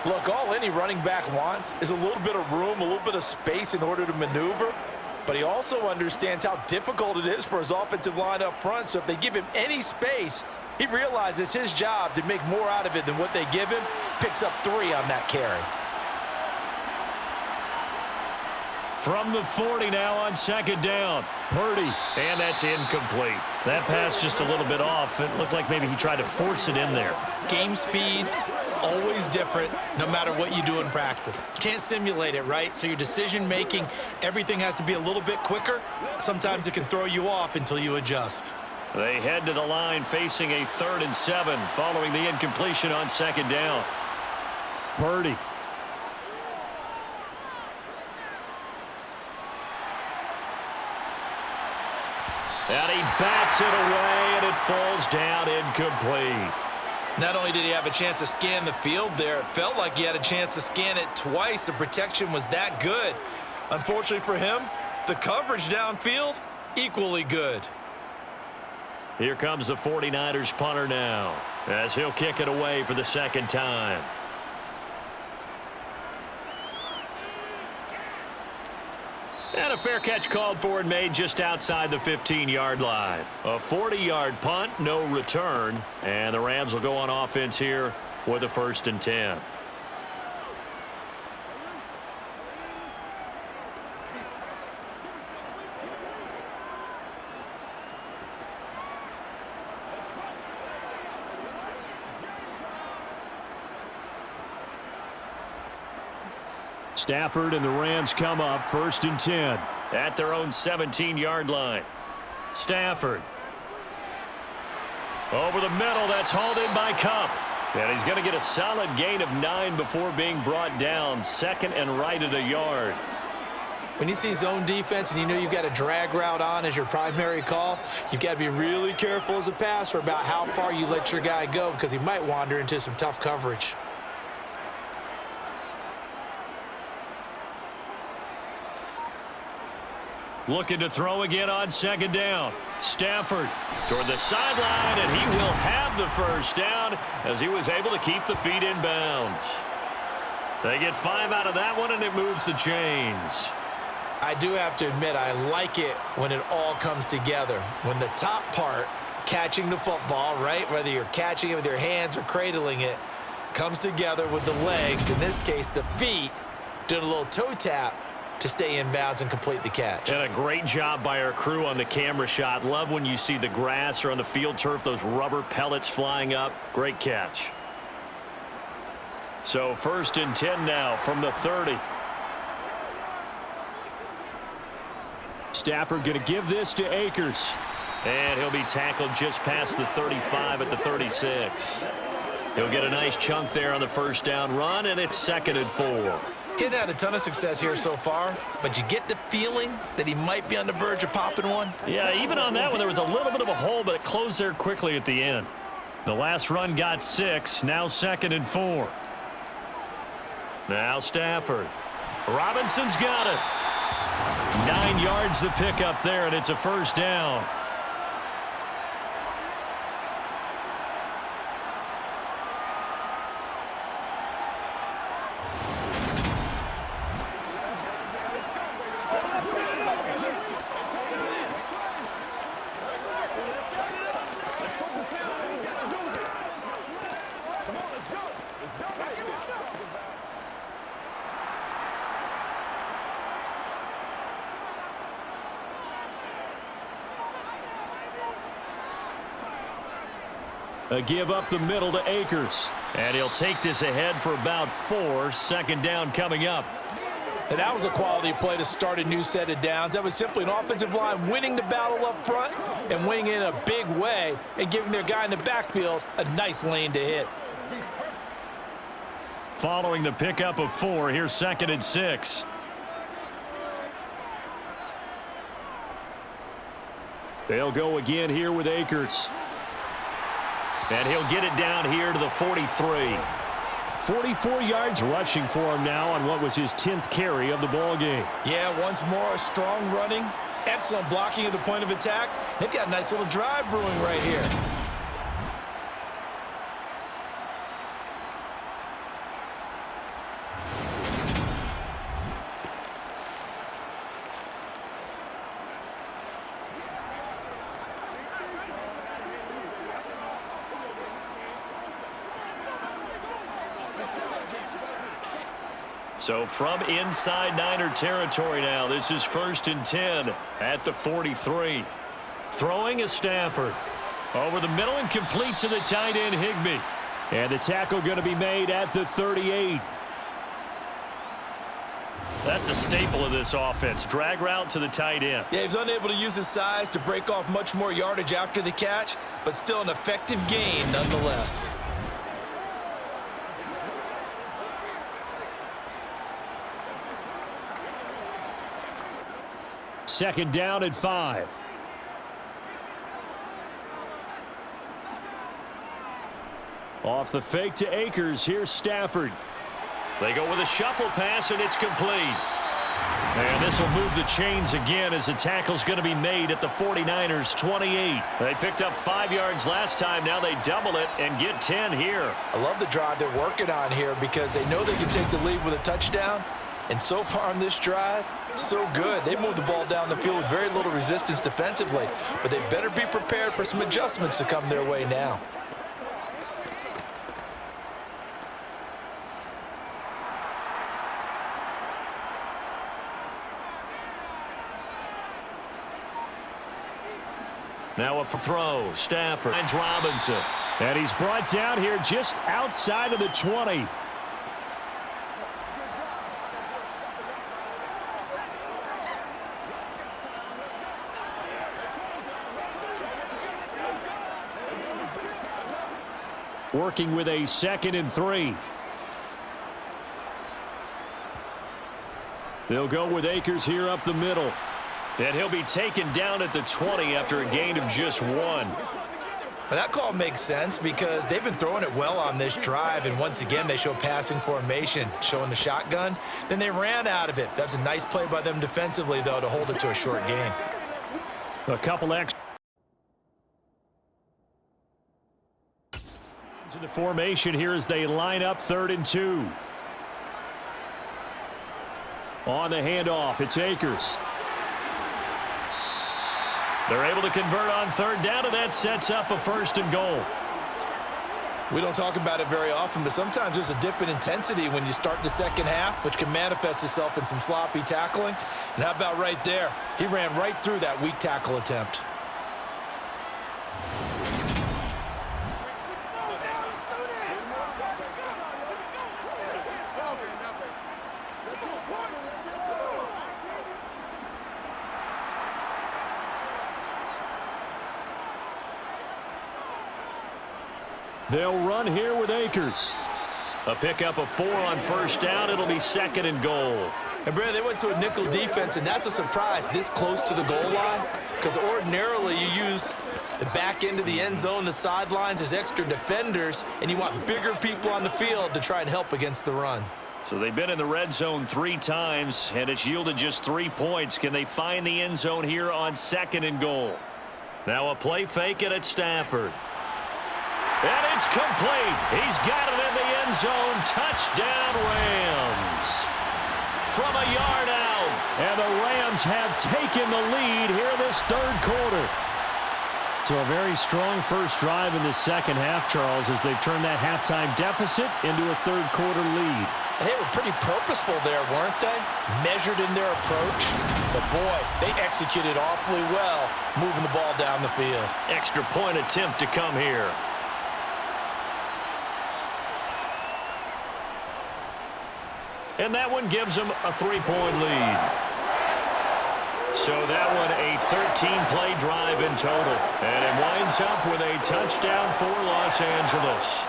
Look, all any running back wants is a little bit of room, a little bit of space in order to maneuver. But he also understands how difficult it is for his offensive line up front. So if they give him any space, he realizes it's his job to make more out of it than what they give him. Picks up 3 on that carry. From the 40 now on second down. Purdy, and that's incomplete. That pass just a little bit off. It looked like maybe he tried to force it in there. Game speed, always different, no matter what you do in practice. Can't simulate it, right? So your decision making, everything has to be a little bit quicker. Sometimes it can throw you off until you adjust. They head to the line facing a 3rd and 7 following the incompletion on second down. Purdy. And he bats it away, and it falls down incomplete. Not only did he have a chance to scan the field there, it felt like he had a chance to scan it twice. The protection was that good. Unfortunately for him, the coverage downfield, equally good. Here comes the 49ers punter now, as he'll kick it away for the second time. And a fair catch called for and made just outside the 15-yard line. A 40-yard punt, no return. And the Rams will go on offense here with a 1st and 10. Stafford and the Rams come up 1st and 10. At their own 17-yard line. Stafford. Over the middle, that's hauled in by Cup. And he's going to get a solid gain of 9 before being brought down. 2nd and right at a yard. When you see zone defense and you know you've got a drag route on as your primary call, you've got to be really careful as a passer about how far you let your guy go because he might wander into some tough coverage. Looking to throw again on second down. Stafford toward the sideline, and he will have the first down as he was able to keep the feet in bounds. They get 5 out of that one, and it moves the chains. I do have to admit, I like it when it all comes together. When the top part, catching the football, right, whether you're catching it with your hands or cradling it, comes together with the legs, in this case the feet, doing a little toe tap to stay in bounds and complete the catch. And a great job by our crew on the camera shot. Love when you see the grass or on the field turf, those rubber pellets flying up. Great catch. So 1st and 10 now from the 30. Stafford going to give this to Akers. And he'll be tackled just past the 35 at the 36. He'll get a nice chunk there on the first down run, and it's 2nd and 4. He's had a ton of success here so far, but you get the feeling that he might be on the verge of popping one. Yeah, even on that one, there was a little bit of a hole, but it closed there quickly at the end. The last run got 6, now 2nd and 4. Now Stafford. Robinson's got it. 9 yards to pick up there, and it's a first down. A give up the middle to Akers. And he'll take this ahead for about 4. 2nd down coming up. And that was a quality play to start a new set of downs. That was simply an offensive line winning the battle up front and winning in a big way and giving their guy in the backfield a nice lane to hit. Following the pickup of 4, here's 2nd and 6. They'll go again here with Akers. And he'll get it down here to the 43. 44 yards rushing for him now on what was his 10th carry of the ball game. Yeah, once more, strong running, excellent blocking at the point of attack. They've got a nice little drive brewing right here. So from inside Niner territory now, this is 1st and 10 at the 43. Throwing is Stafford. Over the middle and complete to the tight end, Higbee. And the tackle going to be made at the 38. That's a staple of this offense. Drag route to the tight end. Yeah, he was unable to use his size to break off much more yardage after the catch, but still an effective gain nonetheless. Second down and 5. Off the fake to Akers. Here's Stafford. They go with a shuffle pass, and it's complete. And this will move the chains again as the tackle's going to be made at the 49ers' 28. They picked up 5 yards last time. Now they double it and get 10 here. I love the drive they're working on here because they know they can take the lead with a touchdown. And so far on this drive, so good. They moved the ball down the field with very little resistance defensively, but they better be prepared for some adjustments to come their way now. Now a throw. Stafford finds Robinson. And he's brought down here just outside of the 20. Working with a 2nd and 3. They'll go with Akers here up the middle. And he'll be taken down at the 20 after a gain of just 1. Well, that call makes sense because they've been throwing it well on this drive, and once again they show passing formation, showing the shotgun. Then they ran out of it. That's a nice play by them defensively, though, to hold it to a short gain. A couple extra. To the formation here as they line up 3rd and 2. On the handoff, it's Akers. They're able to convert on 3rd down, and that sets up a 1st and goal. We don't talk about it very often, but sometimes there's a dip in intensity when you start the second half, which can manifest itself in some sloppy tackling. And how about right there? He ran right through that weak tackle attempt. They'll run here with Akers. A pickup of 4 on first down. It'll be 2nd and goal. And, Brad, they went to a nickel defense, and that's a surprise this close to the goal line, because ordinarily you use the back end of the end zone, the sidelines as extra defenders, and you want bigger people on the field to try and help against the run. So they've been in the red zone 3 times, and it's yielded just 3 points. Can they find the end zone here on 2nd and goal? Now a play fake it at Stafford. And it's complete. He's got it in the end zone. Touchdown, Rams. From a yard out. And the Rams have taken the lead here in this 3rd quarter. So a very strong first drive in the second half, Charles, as they've turned that halftime deficit into a 3rd quarter lead. And they were pretty purposeful there, weren't they? Measured in their approach. But, boy, they executed awfully well moving the ball down the field. Extra point attempt to come here. And that one gives them a 3-point lead. So that one a 13-play drive in total. And it winds up with a touchdown for Los Angeles.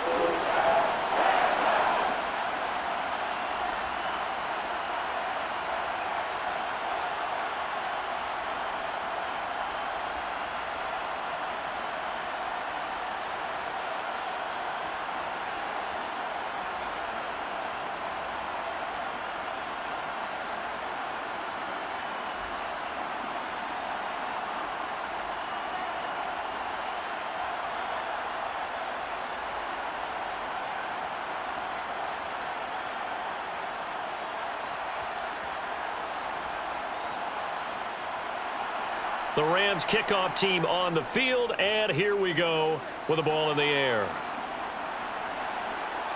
The Rams kickoff team on the field, and here we go with the ball in the air.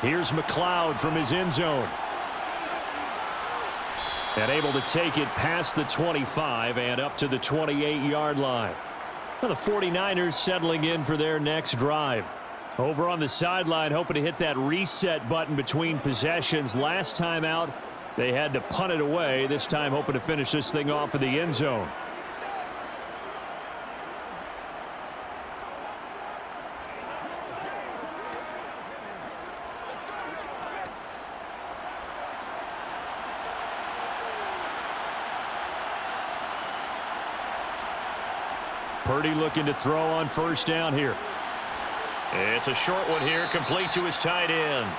Here's McLeod from his end zone. And able to take it past the 25 and up to the 28-yard line. Now the 49ers settling in for their next drive. Over on the sideline, hoping to hit that reset button between possessions. Last time out, they had to punt it away. This time hoping to finish this thing off in the end zone. Purdy looking to throw on first down here. It's a short one here, complete to his tight end.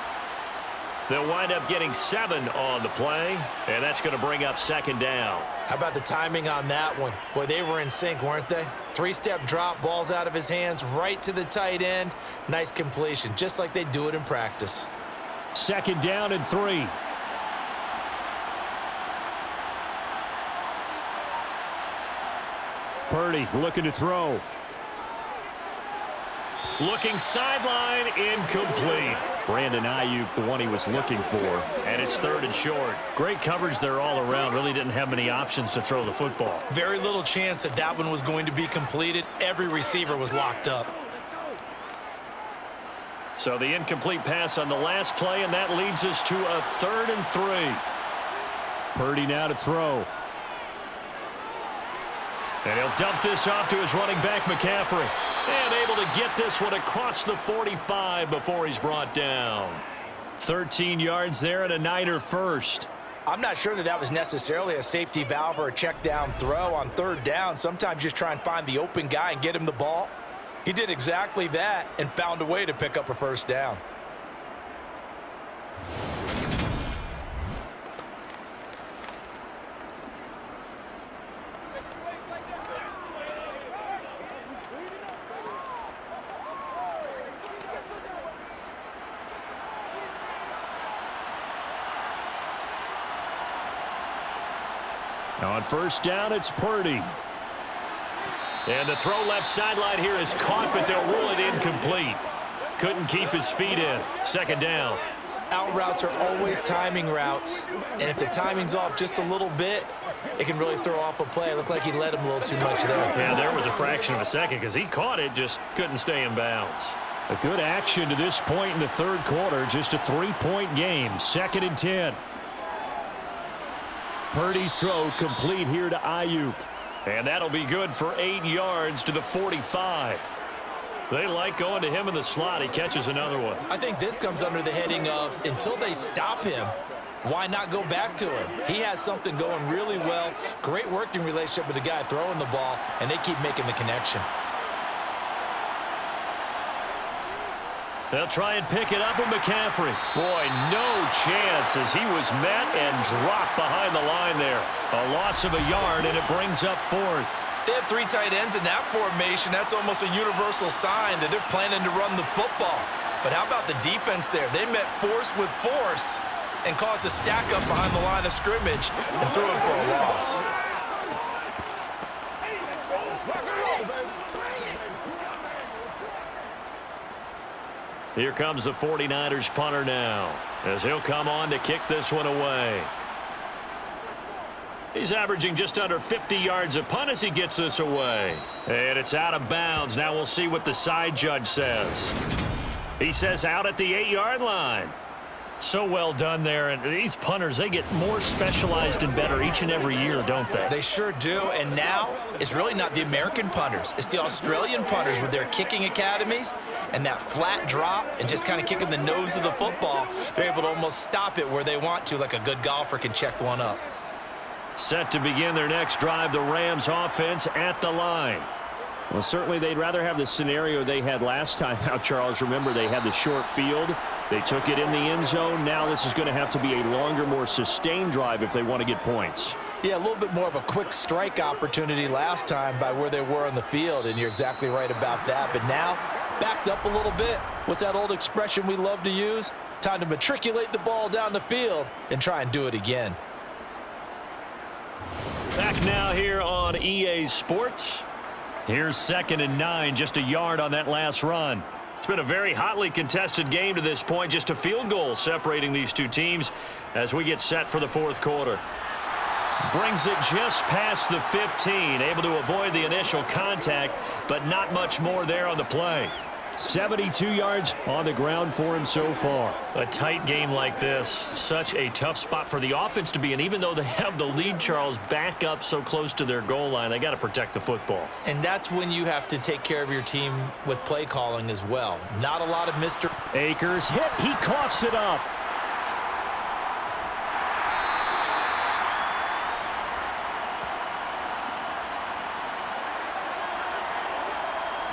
They'll wind up getting 7 on the play, and that's going to bring up 2nd down. How about the timing on that one? Boy, they were in sync, weren't they? 3-step drop, balls out of his hands, right to the tight end. Nice completion, just like they do it in practice. 2nd down and 3. Purdy looking to throw. Looking sideline, incomplete. Brandon Ayuk, the one he was looking for. And it's 3rd and short. Great coverage there all around. Really didn't have many options to throw the football. Very little chance that that one was going to be completed. Every receiver was locked up. So the incomplete pass on the last play, and that leads us to a 3rd and 3. Purdy now to throw. And he'll dump this off to his running back, McCaffrey. And able to get this one across the 45 before he's brought down. 13 yards there and a Niner first. I'm not sure that was necessarily a safety valve or a check down throw on 3rd down. Sometimes just try and find the open guy and get him the ball. He did exactly that and found a way to pick up a first down. On first down, it's Purdy. And the throw left sideline here is caught, but they'll rule it incomplete. Couldn't keep his feet in. 2nd down. Out routes are always timing routes. And if the timing's off just a little bit, it can really throw off a play. It looked like he led him a little too much there. Yeah, there was a fraction of a second because he caught it, just couldn't stay in bounds. A good action to this point in the 3rd quarter. Just a 3-point game. 2nd and 10. Purdy's throw complete here to Ayuk. And that'll be good for 8 yards to the 45. They like going to him in the slot. He catches another one. I think this comes under the heading of until they stop him, why not go back to him? He has something going really well. Great working relationship with the guy throwing the ball, and they keep making the connection. They'll try and pick it up with McCaffrey. Boy, no chance as he was met and dropped behind the line there. A loss of a yard, and it brings up fourth. They had 3 tight ends in that formation. That's almost a universal sign that they're planning to run the football. But how about the defense there? They met force with force and caused a stack up behind the line of scrimmage and threw him for a loss. Here comes the 49ers punter now as he'll come on to kick this one away. He's averaging just under 50 yards a punt as he gets this away. And it's out of bounds. Now we'll see what the side judge says. He says out at the 8-yard line. So well done there. And these punters, they get more specialized and better each and every year, don't they? They sure do. And now it's really not the American punters. It's the Australian punters with their kicking academies and that flat drop and just kind of kicking the nose of the football. They're able to almost stop it where they want to, like a good golfer can check one up. Set to begin their next drive, the Rams offense at the line. Well, certainly they'd rather have the scenario they had last time. Now, Charles, remember they had the short field. They took it in the end zone. Now this is going to have to be a longer, more sustained drive if they want to get points. Yeah, a little bit more of a quick strike opportunity last time by where they were on the field, and you're exactly right about that. But now, backed up a little bit. What's that old expression we love to use? Time to matriculate the ball down the field and try and do it again. Back now here on EA Sports. Here's 2nd and 9, just a yard on that last run. It's been a very hotly contested game to this point, just a field goal separating these two teams as we get set for the fourth quarter. Brings it just past the 15, able to avoid the initial contact, but not much more there on the play. 72 yards on the ground for him so far. A tight game like this, such a tough spot for the offense to be in. Even though they have the lead, Charles, back up so close to their goal line, they got to protect the football. And that's when you have to take care of your team with play calling as well. Not a lot of Mr. Akers hit. He coughs it up.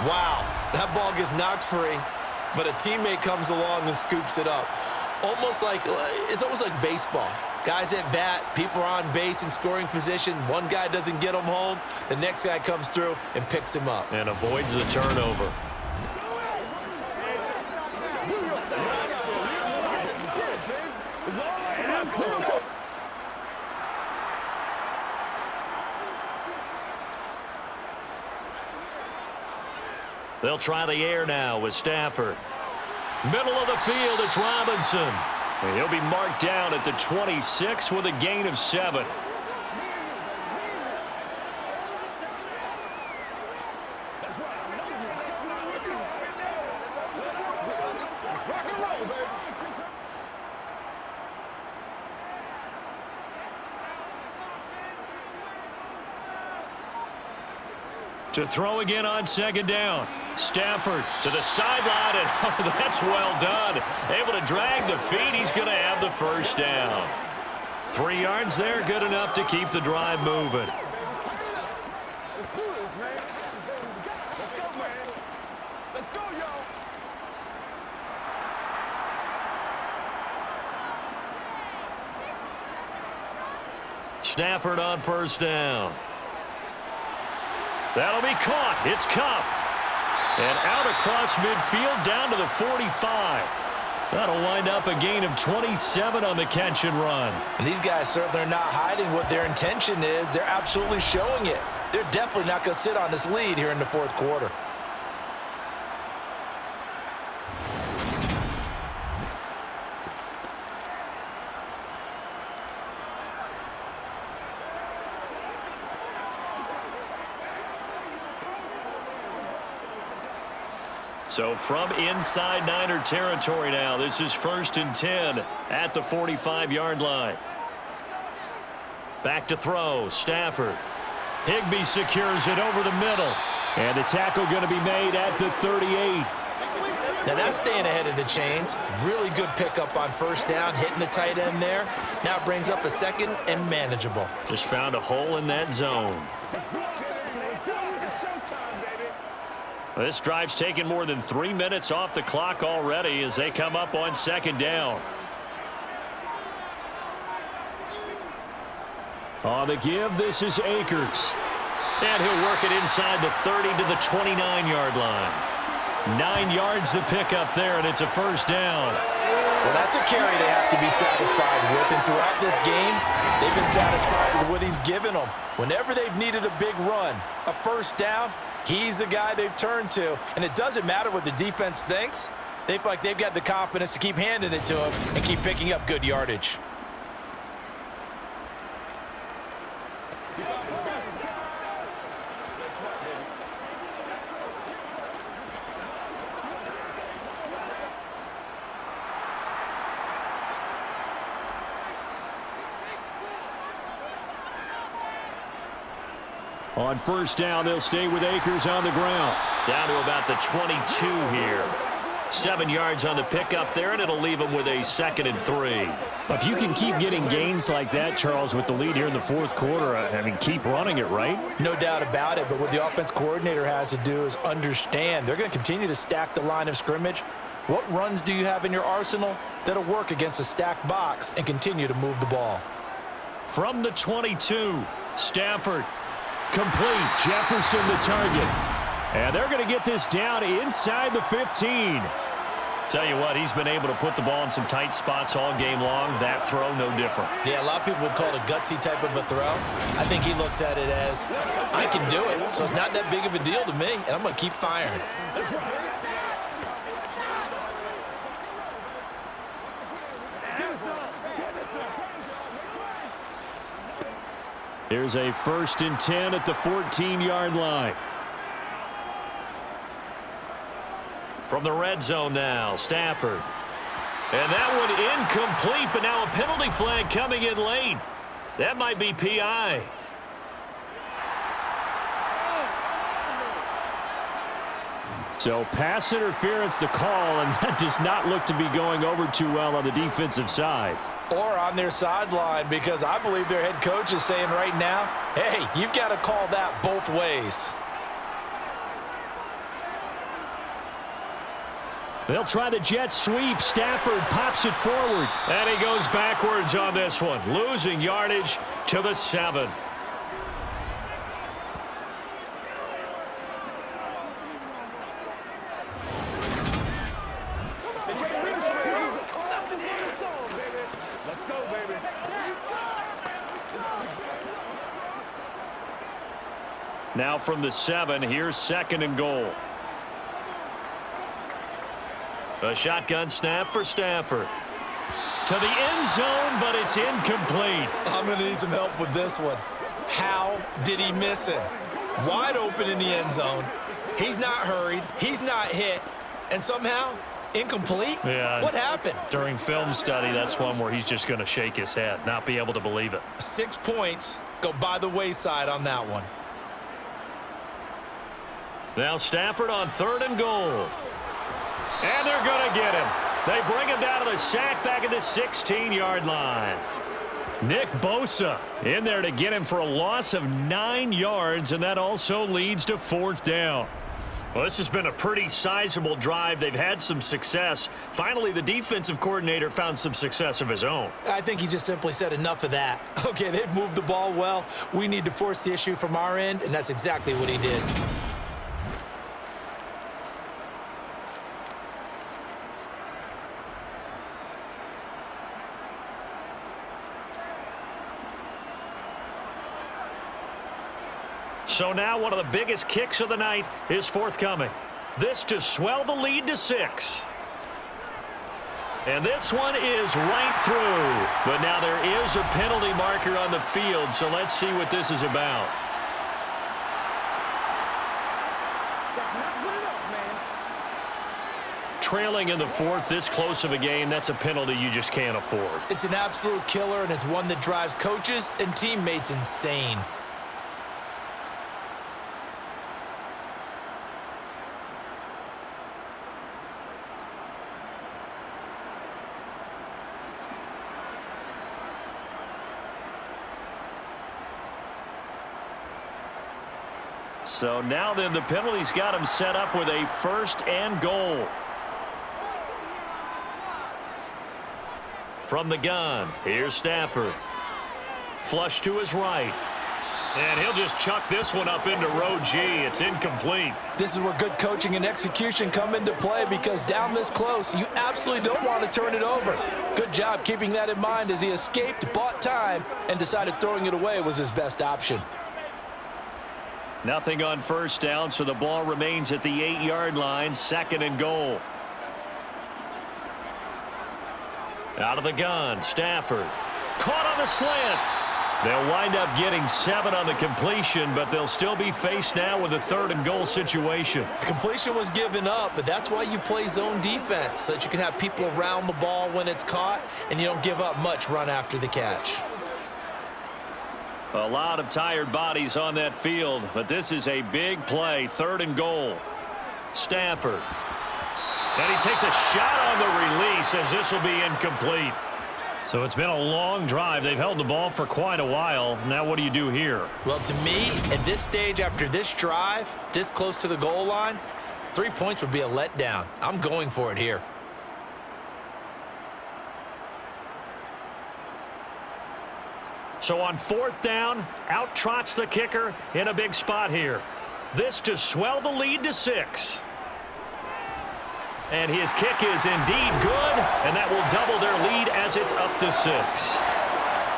Wow, that ball gets knocked free, but a teammate comes along and scoops it up. It's almost like baseball. Guys at bat, people are on base in scoring position. One guy doesn't get him home. The next guy comes through and picks him up. And avoids the turnover. They'll try the air now with Stafford. Middle of the field, it's Robinson. And he'll be marked down at the 26 with a gain of 7. To throw again on 2nd down. Stafford to the sideline, and oh, that's well done. Able to drag the feet. He's going to have the first down. 3 yards there, good enough to keep the drive moving. Let's do this, man. Let's go, man. Let's go, y'all. Stafford on 1st down. That'll be caught. It's Kupp. And out across midfield down to the 45. That'll wind up a gain of 27 on the catch and run. And these guys certainly are not hiding what their intention is. They're absolutely showing it. They're definitely not going to sit on this lead here in the fourth quarter. So from inside Niner territory now, this is 1st and 10 at the 45-yard line. Back to throw, Stafford. Higbee secures it over the middle. And the tackle going to be made at the 38. Now that's staying ahead of the chains. Really good pickup on first down, hitting the tight end there. Now it brings up a second and manageable. Just found a hole in that zone. This drive's taken more than 3 minutes off the clock already as they come up on second down. On the give, this is Akers. And he'll work it inside the 30 to the 29-yard line. 9 yards to pick up there, and it's a first down. Well, that's a carry they have to be satisfied with. And throughout this game, they've been satisfied with what he's given them. Whenever they've needed a big run, a first down, he's the guy they've turned to. And it doesn't matter what the defense thinks. They feel like they've got the confidence to keep handing it to him and keep picking up good yardage. On first down, they'll stay with Akers on the ground. Down to about the 22 here. 7 yards on the pickup there, and it'll leave them with a 2nd and 3. If you can keep getting gains like that, Charles, with the lead here in the fourth quarter, I mean, keep running it, right? No doubt about it, but what the offense coordinator has to do is understand they're going to continue to stack the line of scrimmage. What runs do you have in your arsenal that'll work against a stacked box and continue to move the ball? From the 22, Stafford. Complete. Jefferson the target. And they're going to get this down inside the 15. Tell you what, he's been able to put the ball in some tight spots all game long. That throw, no different. Yeah, a lot of people would call it a gutsy type of a throw. I think he looks at it as, I can do it, so it's not that big of a deal to me, and I'm going to keep firing. Here's a 1st and 10 at the 14-yard line. From the red zone now, Stafford. And that one incomplete, but now a penalty flag coming in late. That might be PI. So pass interference the call, and that does not look to be going over too well on the defensive side. Or on their sideline, because I believe their head coach is saying right now, hey, you've got to call that both ways. They'll try the jet sweep. Stafford pops it forward. And he goes backwards on this one, losing yardage to the 7. Now from the 7, here's 2nd and goal. A shotgun snap for Stafford. To the end zone, but it's incomplete. I'm going to need some help with this one. How did he miss it? Wide open in the end zone. He's not hurried. He's not hit. And somehow, incomplete? Yeah. What happened? During film study, that's one where he's just going to shake his head, not be able to believe it. 6 points go by the wayside on that one. Now Stafford on 3rd and goal. And they're going to get him. They bring him down to the sack back at the 16-yard line. Nick Bosa in there to get him for a loss of 9 yards, and that also leads to 4th down. Well, this has been a pretty sizable drive. They've had some success. Finally, the defensive coordinator found some success of his own. I think he just simply said enough of that. Okay, they've moved the ball well. We need to force the issue from our end, and that's exactly what he did. So now one of the biggest kicks of the night is forthcoming. This to swell the lead to 6. And this one is right through. But now there is a penalty marker on the field, so let's see what this is about. Trailing in the 4th, this close of a game, that's a penalty you just can't afford. It's an absolute killer, and it's one that drives coaches and teammates insane. So now then the penalty's got him set up with a 1st and goal. From the gun, here's Stafford. Flush to his right. And he'll just chuck this one up into row G. It's incomplete. This is where good coaching and execution come into play, because down this close, you absolutely don't want to turn it over. Good job keeping that in mind as he escaped, bought time, and decided throwing it away was his best option. Nothing on 1st down, so the ball remains at the 8-yard line, 2nd and goal. Out of the gun, Stafford. Caught on the slant. They'll wind up getting 7 on the completion, but they'll still be faced now with a 3rd and goal situation. The completion was given up, but that's why you play zone defense, so that you can have people around the ball when it's caught, and you don't give up much run after the catch. A lot of tired bodies on that field, but this is a big play, 3rd and goal. Stafford. And he takes a shot on the release as this will be incomplete. So it's been a long drive. They've held the ball for quite a while. Now what do you do here? Well, to me, at this stage after this drive, this close to the goal line, 3 points would be a letdown. I'm going for it here. So on 4th down, out trots the kicker in a big spot here. This to swell the lead to 6. And his kick is indeed good, and that will double their lead as it's up to 6.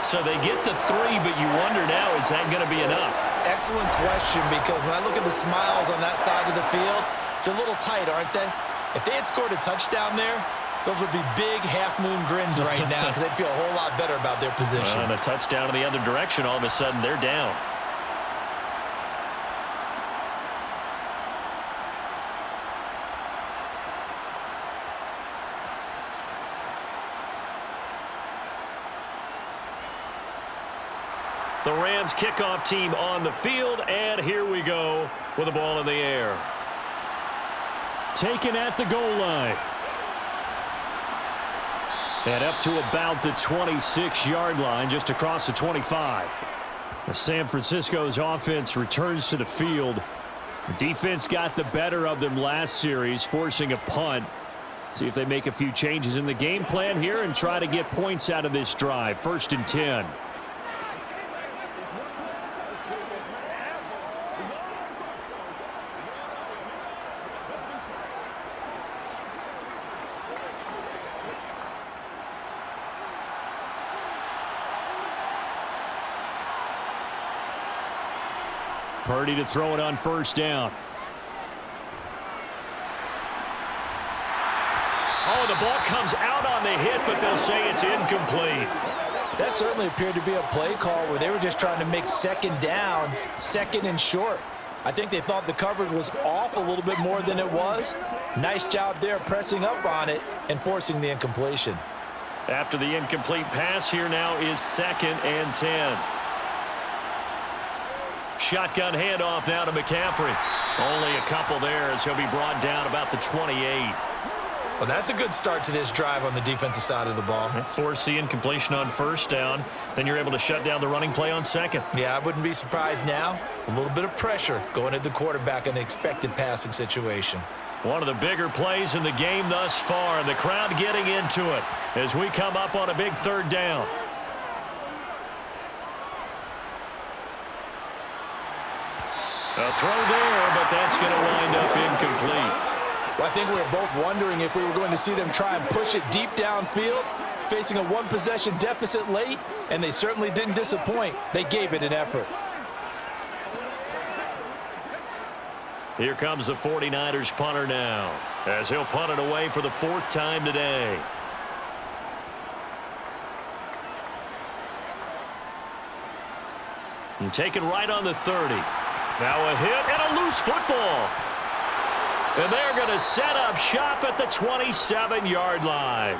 So they get to 3, but you wonder now, is that going to be enough? Excellent question, because when I look at the smiles on that side of the field, they're a little tight, aren't they? If they had scored a touchdown there, those would be big half-moon grins right now, because they'd feel a whole lot better about their position. And a touchdown in the other direction, all of a sudden they're down. The Rams kickoff team on the field, and here we go with the ball in the air. Taken at the goal line. And up to about the 26-yard line, just across the 25. San Francisco's offense returns to the field. Defense got the better of them last series, forcing a punt. See if they make a few changes in the game plan here and try to get points out of this drive. 1st and 10. Purdy to throw it on 1st down. Oh, the ball comes out on the hit, but they'll say it's incomplete. That certainly appeared to be a play call where they were just trying to make 2nd down, 2nd and short. I think they thought the coverage was off a little bit more than it was. Nice job there pressing up on it and forcing the incompletion. After the incomplete pass, here now is 2nd and 10. Shotgun handoff now to McCaffrey. Only a couple there as he'll be brought down about the 28. Well, that's a good start to this drive on the defensive side of the ball. Force the incompletion on 1st down. Then you're able to shut down the running play on 2nd. Yeah, I wouldn't be surprised now. A little bit of pressure going at the quarterback in an expected passing situation. One of the bigger plays in the game thus far, and the crowd getting into it as we come up on a big 3rd down. A throw there, but that's going to wind up incomplete. Well, I think we were both wondering if we were going to see them try and push it deep downfield, facing a 1-possession deficit late, and they certainly didn't disappoint. They gave it an effort. Here comes the 49ers punter now, as he'll punt it away for the 4th time today. And taken right on the 30. Now a hit and a loose football. And they're going to set up shop at the 27-yard line.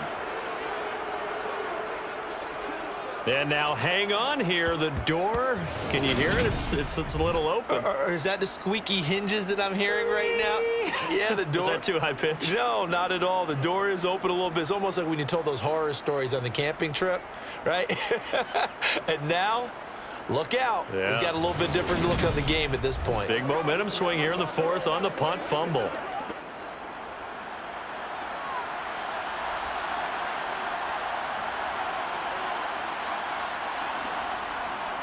And now hang on here. The door, can you hear it? It's a little open. Or is that the squeaky hinges that I'm hearing right now? Yeah, the door. Is that too high pitch? No, not at all. The door is open a little bit. It's almost like when you told those horror stories on the camping trip, right? And now Look out. Yeah. We've got a little bit different look on the game at this point. Big momentum swing here in the fourth on the punt fumble.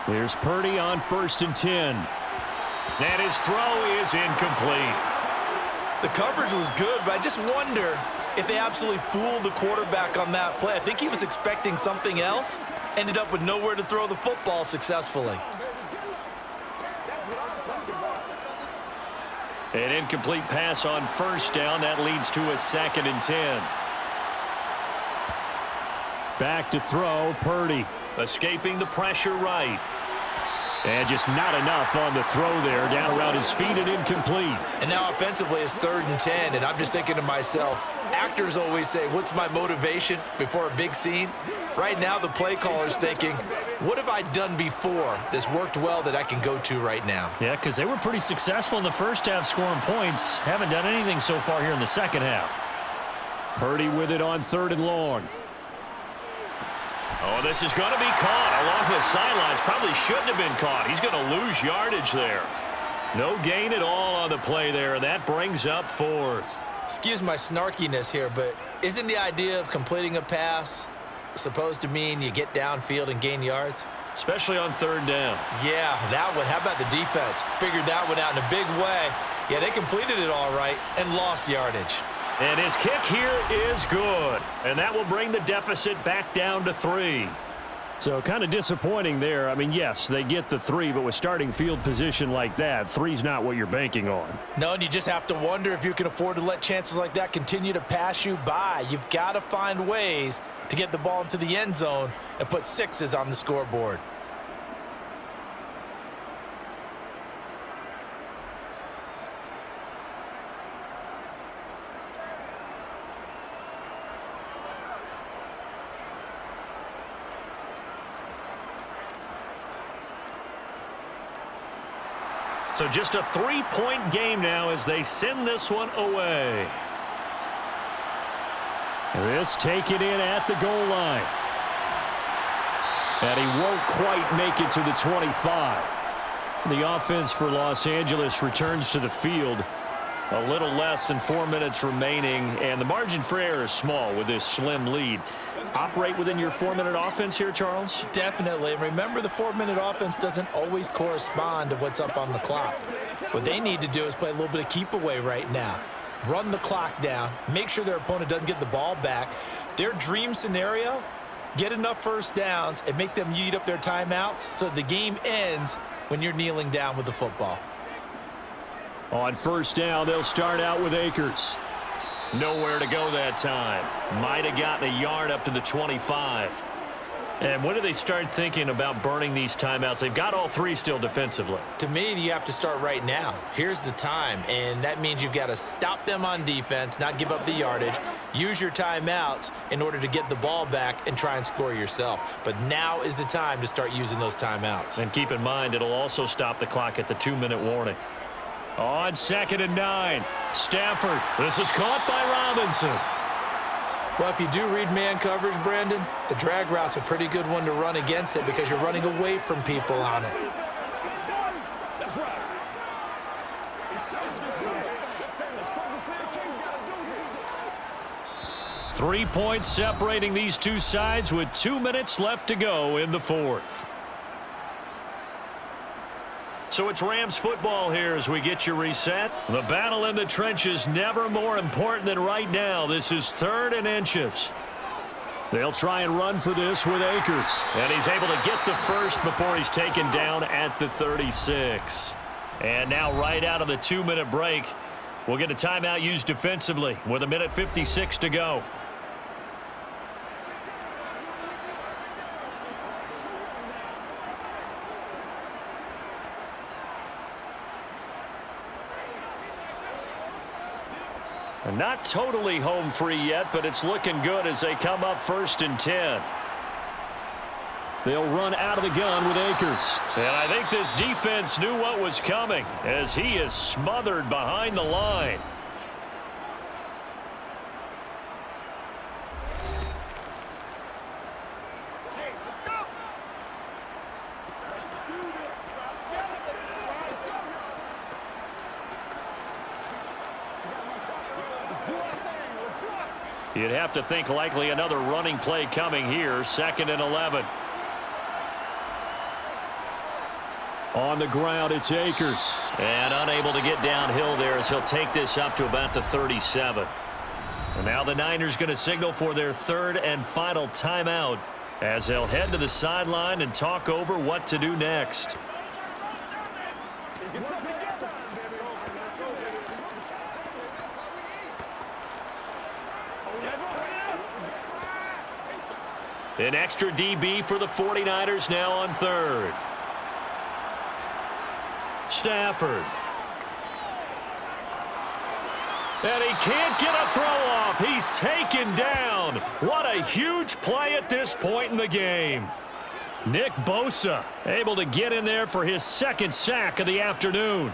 Here's Purdy on 1st and 10. And his throw is incomplete. The coverage was good, but I just wonder if they absolutely fooled the quarterback on that play. I think he was expecting something else, ended up with nowhere to throw the football successfully. An incomplete pass on 1st down. That leads to a 2nd and 10. Back to throw, Purdy. Escaping the pressure right. And just not enough on the throw there. Down around his feet and incomplete. And now offensively it's 3rd and 10, and I'm just thinking to myself, actors always say, what's my motivation before a big scene? Right now the play caller's thinking, what have I done before that's worked well that I can go to right now? Yeah, because they were pretty successful in the first half scoring points. Haven't done anything so far here in the second half. Purdy with it on 3rd and long. Oh, this is going to be caught along the sidelines. Probably shouldn't have been caught. He's going to lose yardage there. No gain at all on the play there, and that brings up 4th. Excuse my snarkiness here, but isn't the idea of completing a pass supposed to mean you get downfield and gain yards? Especially on 3rd down. Yeah, that one. How about the defense? Figured that one out in a big way. Yeah, they completed it all right and lost yardage. And his kick here is good. And that will bring the deficit back down to 3. So kind of disappointing there. I mean, yes, they get the 3, but with starting field position like that, 3's not what you're banking on. No, and you just have to wonder if you can afford to let chances like that continue to pass you by. You've got to find ways to get the ball into the end zone and put 6s on the scoreboard. So just a 3-point game now as they send this one away. This taken in at the goal line. And he won't quite make it to the 25. The offense for Los Angeles returns to the field. A little less than 4 minutes remaining, and the margin for error is small with this slim lead. Operate within your 4-minute offense here, Charles? Definitely. And remember, the 4-minute offense doesn't always correspond to what's up on the clock. What they need to do is play a little bit of keep away right now. Run the clock down. Make sure their opponent doesn't get the ball back. Their dream scenario, get enough first downs and make them eat up their timeouts so the game ends when you're kneeling down with the football. On 1st down, they'll start out with Akers. Nowhere to go that time. Might have gotten a yard up to the 25. And when do they start thinking about burning these timeouts? They've got all 3 still defensively. To me, you have to start right now. Here's the time, and that means you've got to stop them on defense, not give up the yardage, use your timeouts in order to get the ball back and try and score yourself. But now is the time to start using those timeouts. And keep in mind, it'll also stop the clock at the 2-minute warning. On 2nd and 9, Stafford. This is caught by Robinson. Well, if you do read man coverage, Brandon, the drag route's a pretty good one to run against it because you're running away from people on it. That's right. 3 points separating these two sides with 2 minutes left to go in the 4th. So it's Rams football here as we get you reset. The battle in the trenches never more important than right now. This is 3rd and inches. They'll try and run for this with Akers. And he's able to get the first before he's taken down at the 36. And now right out of the 2-minute break, we'll get a timeout used defensively with 1:56 to go. Not totally home free yet, but it's looking good as they come up 1st and 10. They'll run out of the gun with Akers. And I think this defense knew what was coming as he is smothered behind the line. You'd have to think likely another running play coming here, 2nd and 11. On the ground, it's Akers. And unable to get downhill there as he'll take this up to about the 37. And now the Niners going to signal for their 3rd and final timeout as they'll head to the sideline and talk over what to do next. An extra DB for the 49ers now on 3rd. Stafford. And he can't get a throw off. He's taken down. What a huge play at this point in the game. Nick Bosa able to get in there for his 2nd sack of the afternoon.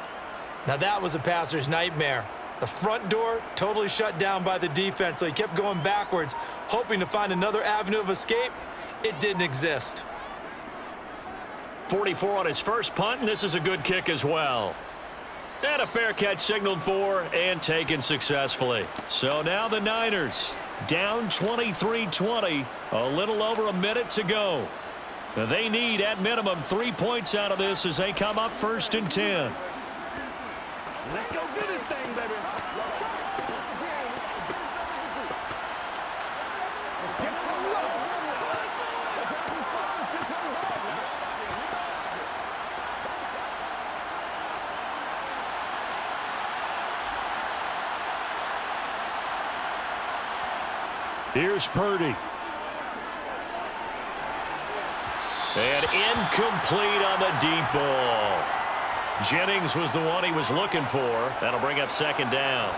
Now that was a passer's nightmare. The front door totally shut down by the defense, so he kept going backwards, hoping to find another avenue of escape. It didn't exist. 44 on his first punt, and this is a good kick as well. And a fair catch signaled for and taken successfully. So now the Niners down 23-20, a little over a minute to go. They need at minimum 3 points out of this as they come up 1st and 10. Let's go do this thing, baby. Let's get some love. Let's have some fun. Let's get some love. Here's Purdy. And incomplete on the deep ball. Jennings was the one he was looking for. That'll bring up 2nd down.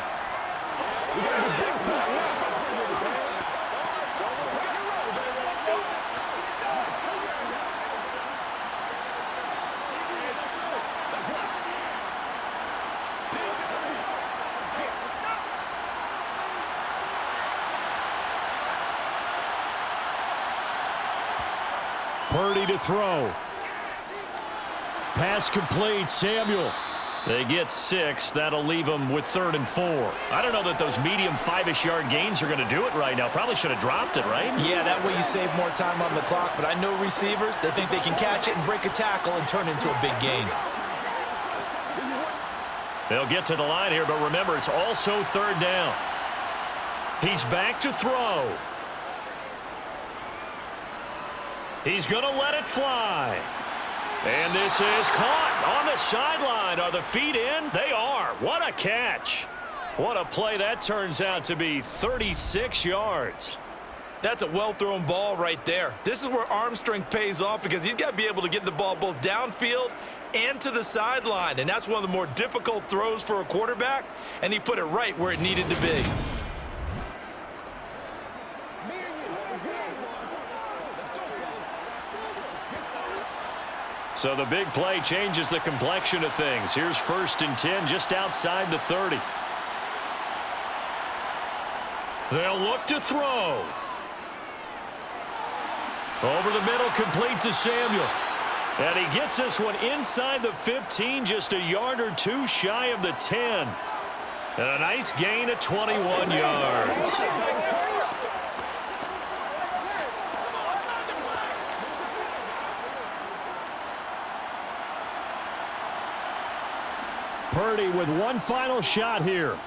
Purdy to throw. Pass complete. Samuel. They get 6. That'll leave them with 3rd and 4. I don't know that those medium 5-ish yard gains are going to do it right now. Probably should have dropped it, right? Yeah, that way you save more time on the clock, but I know receivers, they think they can catch it and break a tackle and turn it into a big gain. They'll get to the line here, but remember, it's also 3rd down. He's back to throw. He's going to let it fly. And this is caught on the sideline. Are the feet in? They are. What a catch. What a play that turns out to be. 36 yards. That's a well-thrown ball right there. This is where arm strength pays off because he's got to be able to get the ball both downfield and to the sideline. And that's one of the more difficult throws for a quarterback, and he put it right where it needed to be. So the big play changes the complexion of things. Here's 1st and 10 just outside the 30. They'll look to throw. Over the middle, complete to Samuel. And he gets this one inside the 15, just a yard or 2 shy of the 10. And a nice gain of 21 yards. Purdy with one final shot here.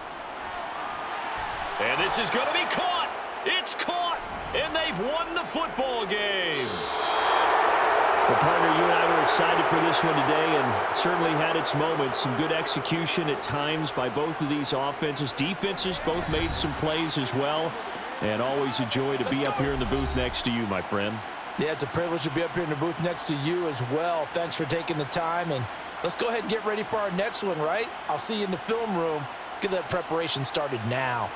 And this is going to be caught. It's caught. And they've won the football game. Well, partner, you and I were excited for this one today, and certainly had its moments. Some good execution at times by both of these offenses. Defenses both made some plays as well. And always a joy to be up here in the booth next to you, my friend. Yeah, it's a privilege to be up here in the booth next to you as well. Thanks for taking the time, and let's go ahead and get ready for our next one, right? I'll see you in the film room. Get that preparation started now.